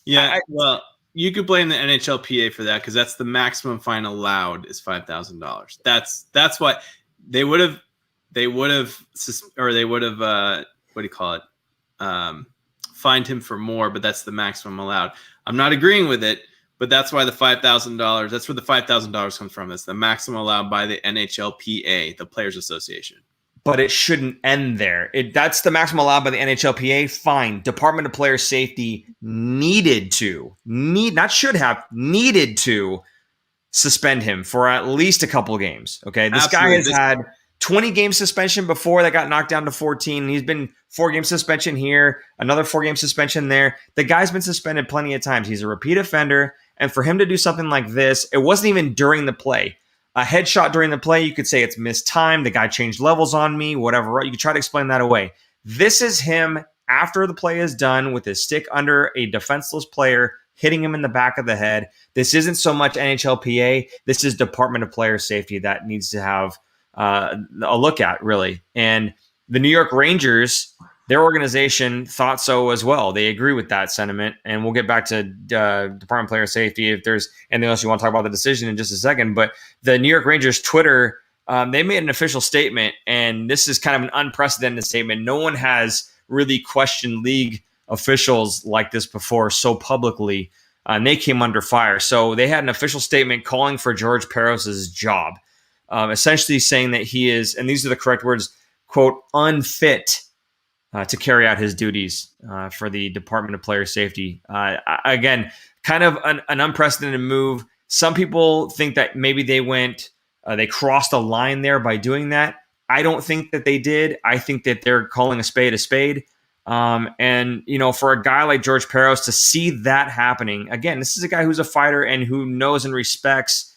Yeah, well, you could blame the NHLPA for that because that's the maximum fine allowed is $5,000. That's what they would have fined him for more, but that's the maximum allowed. I'm not agreeing with it, but that's why the $5,000. That's where the $5,000 comes from. It's the maximum allowed by the NHLPA, the Players Association. But it shouldn't end there. That's the maximum allowed by the NHLPA. Fine. Department of Player Safety needed to suspend him for at least a couple of games. Okay, this guy has had 20 game suspension before that got knocked down to 14. He's been 4-game suspension here, another 4-game suspension there. The guy's been suspended plenty of times. He's a repeat offender, and for him to do something like this, it wasn't even during the play. A headshot during the play, you could say it's mistimed. The guy changed levels on me, whatever. You could try to explain that away. This is him after the play is done with his stick under a defenseless player, hitting him in the back of the head. This isn't so much NHLPA. This is Department of Player Safety that needs to have a look at, really. And the New York Rangers, their organization thought so as well. They agree with that sentiment. And we'll get back to Department of Player Safety if there's anything else you want to talk about the decision in just a second. But the New York Rangers Twitter, they made an official statement, and this is kind of an unprecedented statement. No one has really questioned league officials like this before so publicly, and they came under fire. So they had an official statement calling for George Peros' job, essentially saying that he is, and these are the correct words, quote, unfit to carry out his duties for the Department of Player Safety. Again, kind of an unprecedented move. Some people think that maybe they crossed a line there by doing that. I don't think that they did. I think that they're calling a spade a spade. And, for a guy like George Peros to see that happening, again, this is a guy who's a fighter and who knows and respects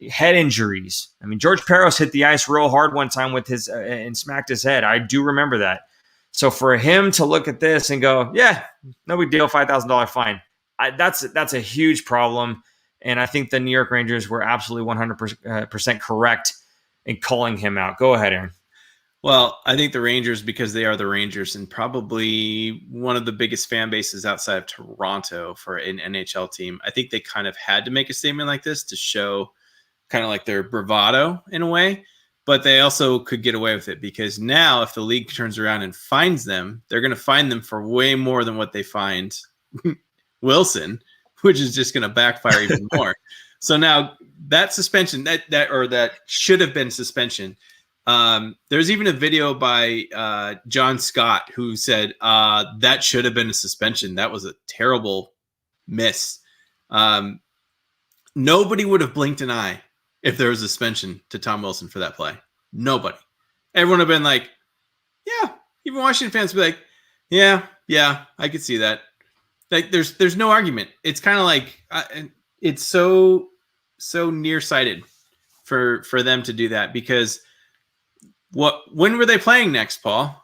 head injuries. I mean, George Peros hit the ice real hard one time with his and smacked his head. I do remember that. So for him to look at this and go, yeah, no big deal, $5,000 fine. That's a huge problem. And I think the New York Rangers were absolutely 100% correct in calling him out. Go ahead, Aaron. Well, I think the Rangers, because they are the Rangers and probably one of the biggest fan bases outside of Toronto for an NHL team, I think they kind of had to make a statement like this to show kind of like their bravado in a way. But they also could get away with it because now if the league turns around and finds them, they're going to fine them for way more than what they fined Wilson, which is just going to backfire even more. So now that suspension, that should have been suspension. There's even a video by John Scott who said that should have been a suspension. That was a terrible miss. Nobody would have blinked an eye if there was a suspension to Tom Wilson for that play. Nobody. Everyone would have been like, yeah. Even Washington fans would be like, yeah, I could see that. Like, there's no argument. It's kind of like it's so nearsighted for them to do that because when were they playing next, Paul?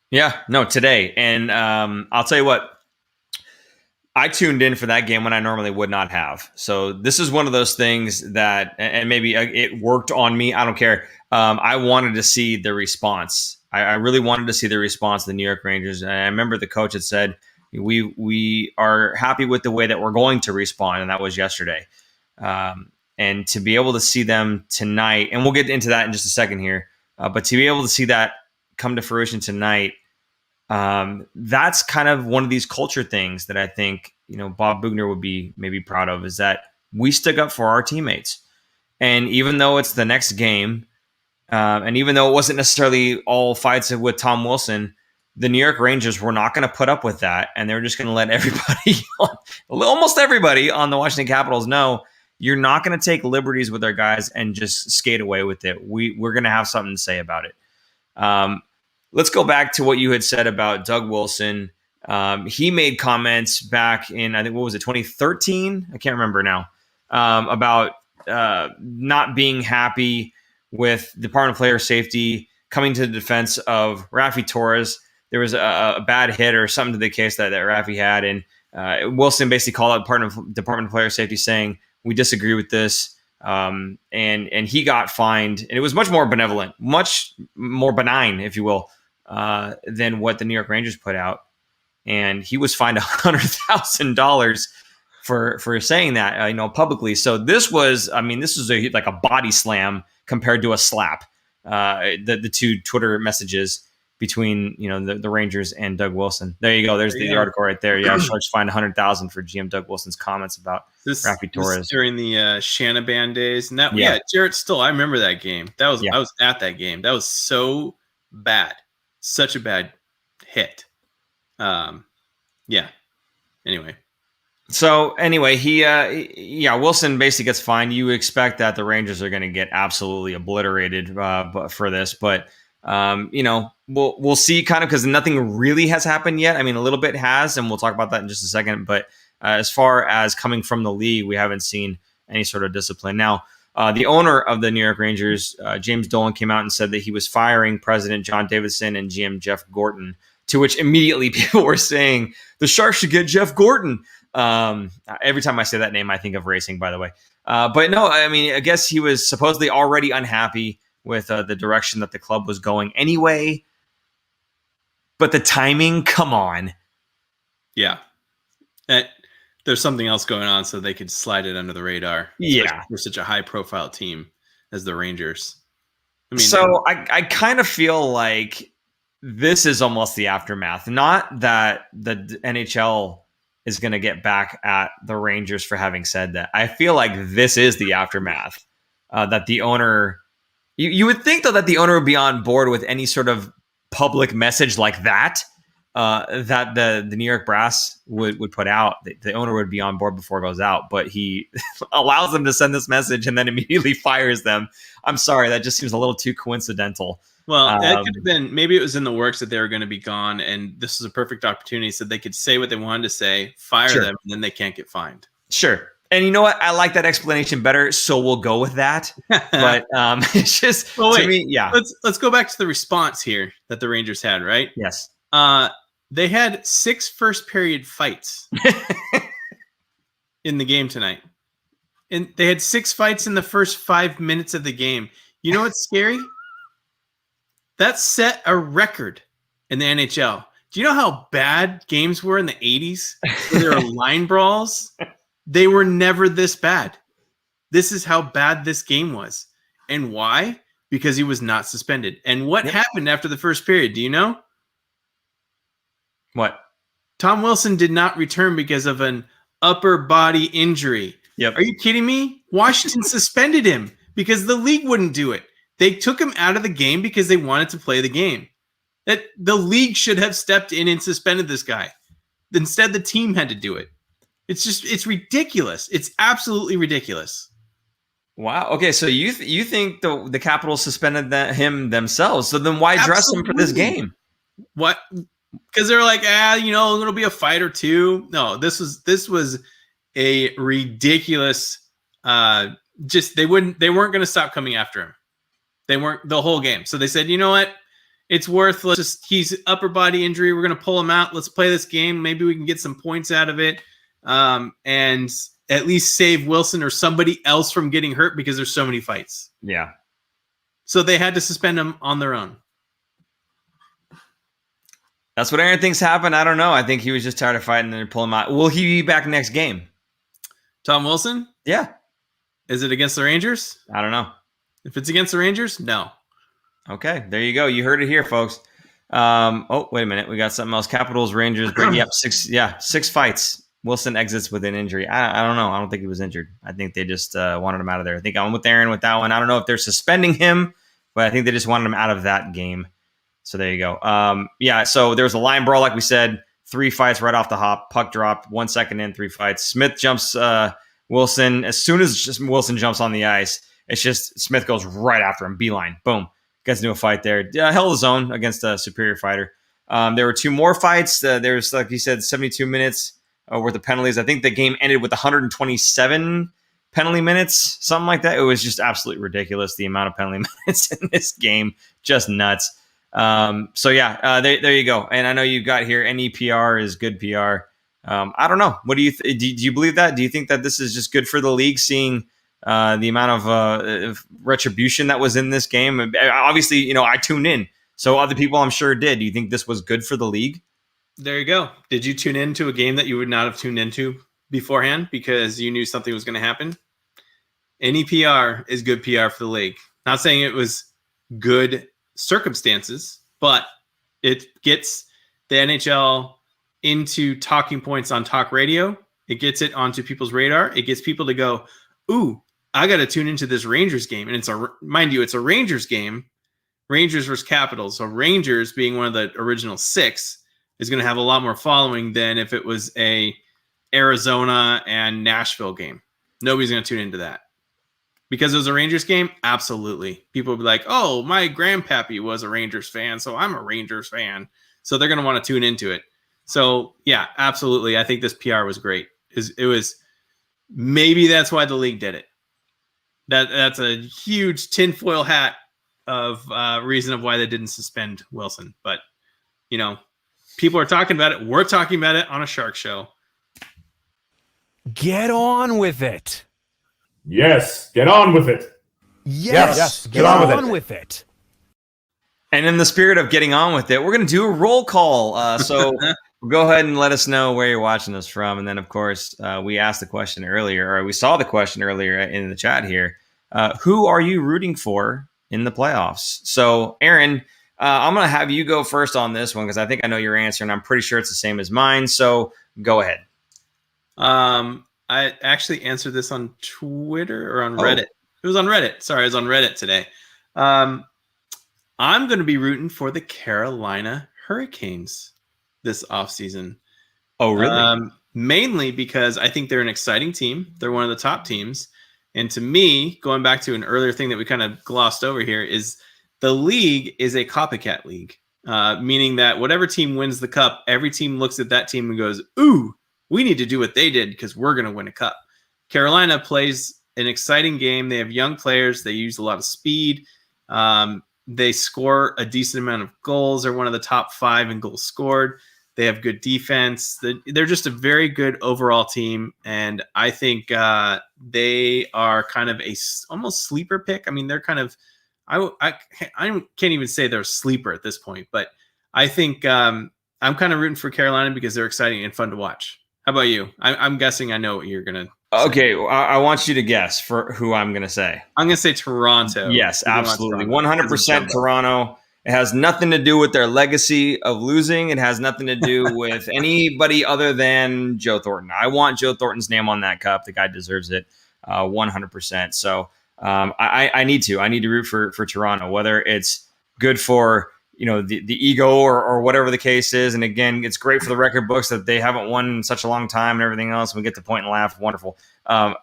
Yeah, no, today. And I'll tell you what, I tuned in for that game when I normally would not have. So this is one of those things that, and maybe it worked on me. I don't care. I wanted to see the response. I really wanted to see the response of the New York Rangers. And I remember the coach had said, we are happy with the way that we're going to respond. And that was yesterday. And to be able to see them tonight, and we'll get into that in just a second here, but to be able to see that come to fruition tonight, That's kind of one of these culture things that I think, Bob Bugner would be maybe proud of, is that we stick up for our teammates. And even though it's the next game, and even though it wasn't necessarily all fights with Tom Wilson, the New York Rangers were not going to put up with that. And they're just going to let everybody, almost everybody on the Washington Capitals know, you're not going to take liberties with our guys and just skate away with it. We're going to have something to say about it. Let's go back to what you had said about Doug Wilson. He made comments back in, I think, 2013? I can't remember now, about not being happy with Department of Player Safety coming to the defense of Raffi Torres. There was a bad hit or something to the case that Raffi had, and Wilson basically called out Department of Player Safety saying, we disagree with this. And he got fined, and it was much more benevolent, much more benign, if you will, than what the New York Rangers put out. And he was fined $100,000 for saying that, publicly. So this was like a body slam compared to a slap. The two Twitter messages between the Rangers and Doug Wilson. There you go. There's the article right there. Yeah, Sharks fined $100,000 for GM Doug Wilson's comments about Raffi Torres during the Shanaban days. And that, Jarrett Stoll. I remember that game. I was at that game. That was so bad, such a bad hit. Anyway. So anyway, Wilson basically gets fined. You expect that the Rangers are going to get absolutely obliterated for this, but we'll see, kind of, because nothing really has happened yet. I mean, a little bit has, and we'll talk about that in just a second. But as far as coming from the league, we haven't seen any sort of discipline. Now, the owner of the New York Rangers, James Dolan, came out and said that he was firing President John Davidson and GM Jeff Gorton, to which immediately people were saying the Sharks should get Jeff Gorton. Every time I say that name, I think of racing, by the way. But no, I mean, I guess he was supposedly already unhappy with the direction that the club was going anyway. But the timing, come on. Yeah. There's something else going on, so they could slide it under the radar. Yeah. For such a high-profile team as the Rangers. I kind of feel like this is almost the aftermath. Not that the NHL is going to get back at the Rangers for having said that. I feel like this is the aftermath. That the owner... You would think, though, that the owner would be on board with any sort of public message like that, that the New York Brass would put out. The owner would be on board before it goes out, but he allows them to send this message and then immediately fires them. I'm sorry, that just seems a little too coincidental. Well, it could have been, maybe it was in the works that they were going to be gone, and this is a perfect opportunity so they could say what they wanted to say, fire them, and then they can't get fined. Sure. And you know what? I like that explanation better, so we'll go with that. But it's just, to me, yeah. Let's go back to the response here that the Rangers had, right? Yes. They had 6 first-period fights in the game tonight. And they had 6 fights in the first 5 minutes of the game. You know what's scary? That set a record in the NHL. Do you know how bad games were in the 80s? Where there were line brawls? They were never this bad. This is how bad this game was. And why? Because he was not suspended. And what happened after the first period? Do you know? What? Tom Wilson did not return because of an upper body injury. Yep. Are you kidding me? Washington suspended him because the league wouldn't do it. They took him out of the game because they wanted to play the game. That the league should have stepped in and suspended this guy. Instead, the team had to do it. It's ridiculous. It's absolutely ridiculous. Wow. Okay, so you think the Capitals suspended him themselves? So then why dress him for this game? What? Because they're like, it'll be a fight or two. No, this was a ridiculous. They weren't going to stop coming after him. They weren't the whole game. So they said, you know what? It's worthless. He's upper body injury. We're going to pull him out. Let's play this game. Maybe we can get some points out of it. And at least save Wilson or somebody else from getting hurt because there's so many fights. Yeah. So they had to suspend him on their own. That's what Aaron thinks happened. I don't know. I think he was just tired of fighting and they pull him out. Will he be back next game? Tom Wilson? Yeah. Is it against the Rangers? I don't know. If it's against the Rangers, no. Okay, there you go. You heard it here, folks. Oh, wait a minute. We got something else. Capitals, Rangers, Brady. Yep, six fights. Wilson exits with an injury. I don't know. I don't think he was injured. I think they just wanted him out of there. I think I'm with Aaron with that one. I don't know if they're suspending him, but I think they just wanted him out of that game. So there you go. So there was a line brawl, like we said. 3 fights right off the hop. Puck dropped. 1 second in, 3 fights. Smith jumps Wilson. As soon as just Wilson jumps on the ice, it's just Smith goes right after him. Beeline. Boom. Gets into a fight there. Held his own against a superior fighter. There were 2 more fights. There's, like you said, 72 minutes worth of penalties. I think the game ended with 127 penalty minutes, something like that. It was just absolutely ridiculous, the amount of penalty minutes in this game. Just nuts. There you go. And I know you got here, any PR is good PR. I don't know. What do you do you believe that? Do you think that this is just good for the league, seeing the amount of retribution that was in this game? Obviously, I tuned in, so other people I'm sure did. Do you think this was good for the league? There you go. Did you tune into a game that you would not have tuned into beforehand because you knew something was going to happen? Any PR is good PR for the league. Not saying it was good circumstances, but it gets the NHL into talking points on talk radio. It gets it onto people's radar. It gets people to go, ooh, I got to tune into this Rangers game. And it's a Rangers game, Rangers versus Capitals. So Rangers, being one of the original 6, is going to have a lot more following than if it was a Arizona and Nashville game. Nobody's going to tune into that. Because it was a Rangers game? Absolutely. People will be like, oh, my grandpappy was a Rangers fan, so I'm a Rangers fan. So they're going to want to tune into it. So, yeah, absolutely. I think this PR was great. It was maybe that's why the league did it. That's a huge tinfoil hat of reason of why they didn't suspend Wilson. But, people are talking about it. We're talking about it on a Shark Show. Get on with it. Yes, get on with it. Yes, get on with it. And in the spirit of getting on with it, we're going to do a roll call. So go ahead and let us know where you're watching us from. And then, of course, we asked the question earlier, or we saw the question earlier in the chat here. Who are you rooting for in the playoffs? So, Aaron, I'm going to have you go first on this one because I think I know your answer, and I'm pretty sure it's the same as mine. So go ahead. I actually answered this on Twitter or on Reddit. It was on Reddit. Sorry, it was on Reddit today. I'm going to be rooting for the Carolina Hurricanes this offseason. Oh, really? Mainly because I think they're an exciting team. They're one of the top teams. And to me, going back to an earlier thing that we kind of glossed over here, is the league is a copycat league, meaning that whatever team wins the cup, every team looks at that team and goes, ooh, we need to do what they did because we're going to win a cup. Carolina plays an exciting game. They have young players. They use a lot of speed. They score a decent amount of goals. They're one of the top 5 in goals scored. They have good defense. They're just a very good overall team. And I think they are kind of a almost sleeper pick. I mean, they're kind of, I can't even say they're a sleeper at this point, but I think I'm kind of rooting for Carolina because they're exciting and fun to watch. How about you? I'm guessing I know what you're going to say. Okay, I want you to guess for who I'm going to say. I'm going to say Toronto. Yes, absolutely. 100% Toronto. It has nothing to do with their legacy of losing. It has nothing to do with anybody other than Joe Thornton. I want Joe Thornton's name on that cup. The guy deserves it 100%. So I need to root for Toronto, whether it's good for the ego or whatever the case is. And again, it's great for the record books that they haven't won in such a long time and everything else. We get to point and laugh. Wonderful.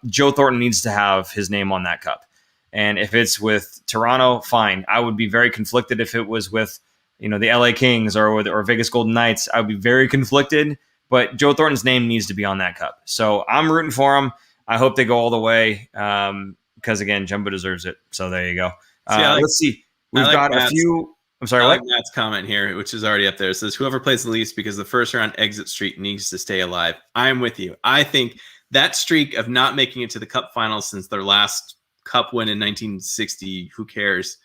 Joe Thornton needs to have his name on that cup. And if it's with Toronto, fine. I would be very conflicted if it was with, the LA Kings or Vegas Golden Knights. I would be very conflicted, but Joe Thornton's name needs to be on that cup. So I'm rooting for him. I hope they go all the way. Because again, Jumbo deserves it. So there you go. Let's see. We've got a few. I'm sorry, what? Matt's comment here, which is already up there. It says, whoever plays the least because the first round exit streak needs to stay alive. I'm with you. I think that streak of not making it to the cup finals since their last cup win in 1960, who cares,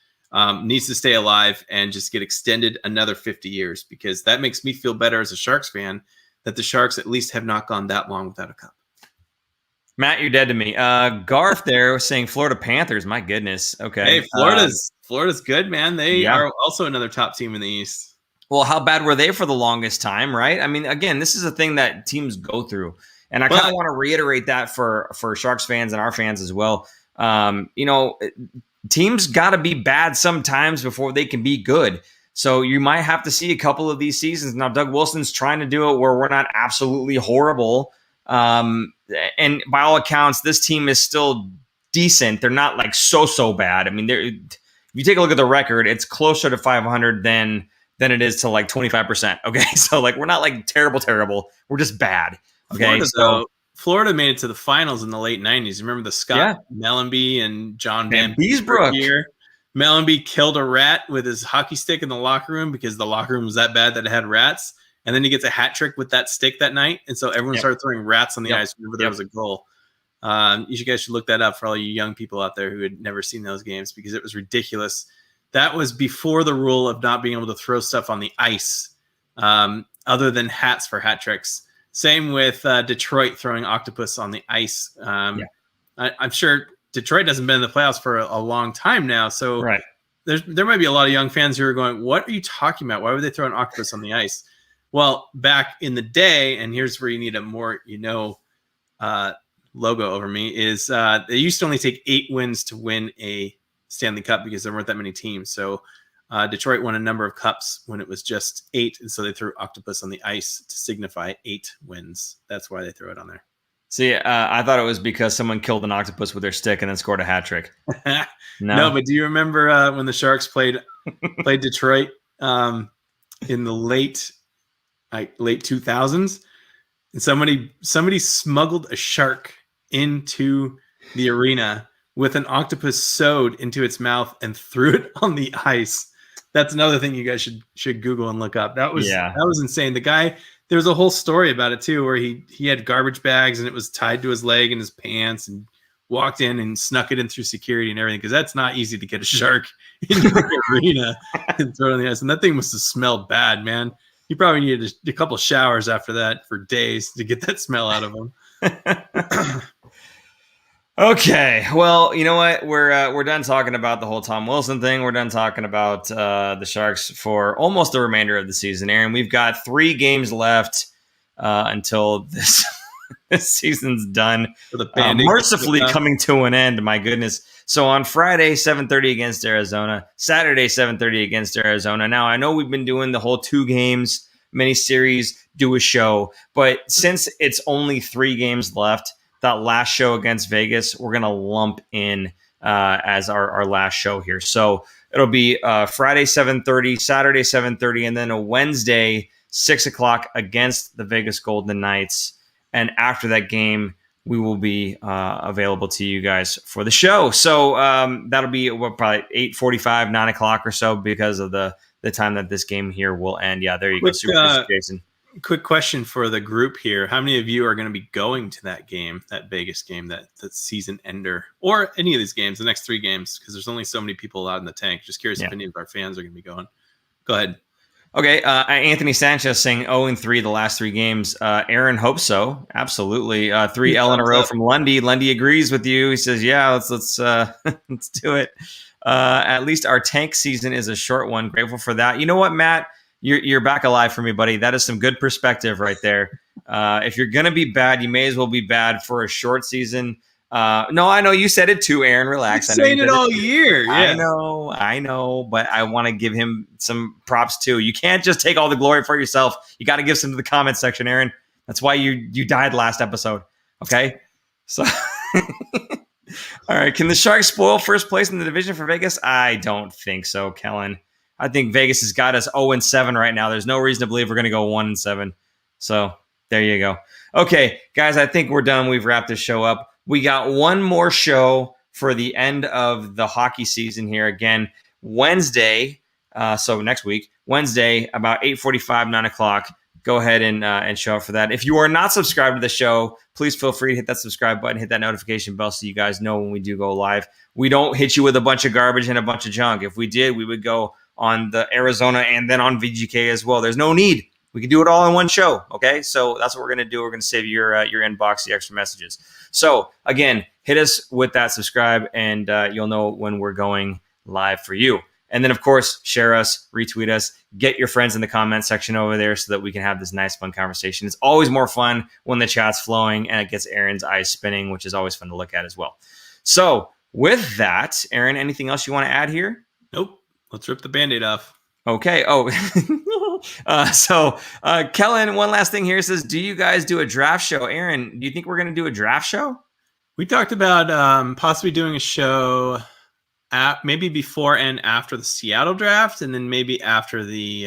needs to stay alive and just get extended another 50 years because that makes me feel better as a Sharks fan that the Sharks at least have not gone that long without a cup. Matt, you're dead to me. Garth there was saying Florida Panthers. My goodness. Okay. Hey, Florida's good, man. They are also another top team in the East. Well, how bad were they for the longest time, right? I mean, again, this is a thing that teams go through. And I kind of want to reiterate that for Sharks fans and our fans as well. Teams got to be bad sometimes before they can be good. So you might have to see a couple of these seasons. Now, Doug Wilson's trying to do it where we're not absolutely horrible. And by all accounts, this team is still decent. They're not like so bad. I mean, if you take a look at the record, it's closer to 500 than it is to like 25%. Okay. So like, we're not like terrible. We're just bad. Okay. Florida made it to the finals in the late 90s. Remember the Scott Mellenby and John Van Beesbrook year? Mellenby killed a rat with his hockey stick in the locker room because the locker room was that bad that it had rats. And then he gets a hat trick with that stick that night. And so everyone started throwing rats on the ice whenever there was a goal. You guys should look that up for all you young people out there who had never seen those games because it was ridiculous. That was before the rule of not being able to throw stuff on the ice other than hats for hat tricks. Same with Detroit throwing octopus on the ice. I'm sure Detroit hasn't been in the playoffs for a long time now. So there might be a lot of young fans who are going, what are you talking about? Why would they throw an octopus on the ice? Well, back in the day, and here's where you need a more, logo over me, is they used to only take 8 wins to win a Stanley Cup because there weren't that many teams. So Detroit won a number of cups when it was just 8, and so they threw octopus on the ice to signify 8 wins. That's why they threw it on there. See, I thought it was because someone killed an octopus with their stick and then scored a hat trick. No, but do you remember when the Sharks played Detroit in the late 2000s? And somebody smuggled a shark into the arena with an octopus sewed into its mouth and threw it on the ice. That's another thing you guys should Google and look up. That was insane. The guy, there was a whole story about it too, where he had garbage bags and it was tied to his leg and his pants, and walked in and snuck it in through security and everything, because that's not easy to get a shark into the arena and throw it on the ice. And that thing must have smelled bad, man. He probably needed a couple showers after that for days to get that smell out of him. Okay, well, you know what? We're done talking about the whole Tom Wilson thing. We're done talking about the Sharks for almost the remainder of the season, Aaron. We've got 3 games left until this season's done. Mercifully coming to an end, my goodness. So on Friday, 7:30 against Arizona. Saturday, 7:30 against Arizona. Now, I know we've been doing the whole 2 games mini-series, do a show. But since it's only 3 games left, that last show against Vegas, we're going to lump in as our last show here. So it'll be Friday, 7:30, Saturday, 7:30, and then a Wednesday, 6 o'clock against the Vegas Golden Knights. And after that game, we will be available to you guys for the show. So that'll be probably 8:45, 9 o'clock or so, because of the time that this game here will end. Yeah, there you go. Super Jason. Quick question for the group here. How many of you are going to be going to that game, that Vegas game, that season ender, or any of these games, the next 3 games? Because there's only so many people out in the tank. Just curious if any of our fans are going to be going. Go ahead. Okay. Anthony Sanchez saying 0-3 the last 3 games. Aaron hopes so. Absolutely. 3 L in a row from Lundy. Lundy agrees with you. He says, yeah, let's let's do it. At least our tank season is a short one. Grateful for that. You know what, Matt? You're back alive for me, buddy. That is some good perspective right there. If you're going to be bad, you may as well be bad for a short season. No, I know you said it too, Aaron. Relax. I've saying it all year. Yeah. I know, but I want to give him some props too. You can't just take all the glory for yourself. You got to give some to the comment section, Aaron. That's why you died last episode. Okay. So, all right. Can the Sharks spoil first place in the division for Vegas? I don't think so, Kellen. I think Vegas has got us 0-7 right now. There's no reason to believe we're going to go 1-7. So there you go. Okay, guys, I think we're done. We've wrapped this show up. We got one more show for the end of the hockey season here. Again, Wednesday, so next week, Wednesday, about 8:45, 9 o'clock. Go ahead and show up for that. If you are not subscribed to the show, please feel free to hit that subscribe button, hit that notification bell so you guys know when we do go live. We don't hit you with a bunch of garbage and a bunch of junk. If we did, we would go on the Arizona and then on VGK as well. There's no need. We can do it all in one show, okay? So that's what we're going to do. We're going to save your inbox the extra messages. So, again, hit us with that subscribe, and you'll know when we're going live for you. And then, of course, share us, retweet us, get your friends in the comment section over there so that we can have this nice, fun conversation. It's always more fun when the chat's flowing and it gets Aaron's eyes spinning, which is always fun to look at as well. So with that, Aaron, anything else you want to add here? Nope. Let's rip the Band-Aid off. Okay. Oh, Kellen, one last thing here says, do you guys do a draft show? Aaron, do you think we're going to do a draft show? We talked about possibly doing a show maybe before and after the Seattle draft, and then maybe after the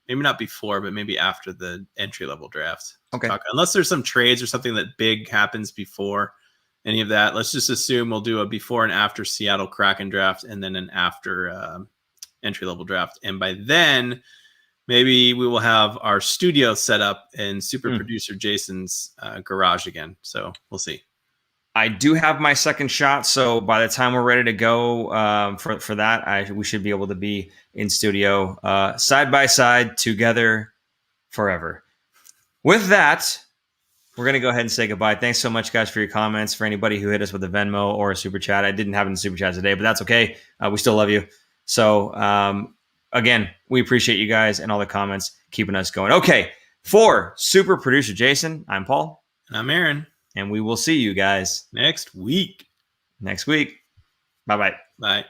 maybe not before, but maybe after the entry-level draft. Okay. Unless there's some trades or something that big happens before any of that, let's just assume we'll do a before and after Seattle Kraken draft, and then an after entry-level draft. And by then, maybe we will have our studio set up in super producer Jason's garage again. So we'll see. I do have my second shot, so by the time we're ready to go for that, we should be able to be in studio side by side together forever. With that, we're going to go ahead and say goodbye. Thanks so much, guys, for your comments. For anybody who hit us with a Venmo or a Super Chat, I didn't have it in the Super Chat today, but that's okay. We still love you. So, again, we appreciate you guys and all the comments keeping us going. Okay, for Super Producer Jason, I'm Paul. And I'm Aaron. And we will see you guys next week. Bye-bye. Bye.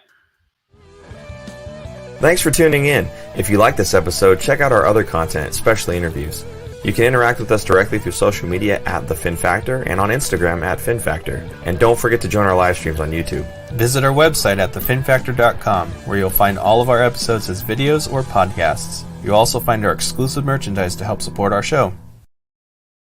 Thanks for tuning in. If you like this episode, check out our other content, especially interviews. You can interact with us directly through social media at The Fin Factor and on Instagram at Fin Factor. And don't forget to join our live streams on YouTube. Visit our website at thefinfactor.com, where you'll find all of our episodes as videos or podcasts. You'll also find our exclusive merchandise to help support our show.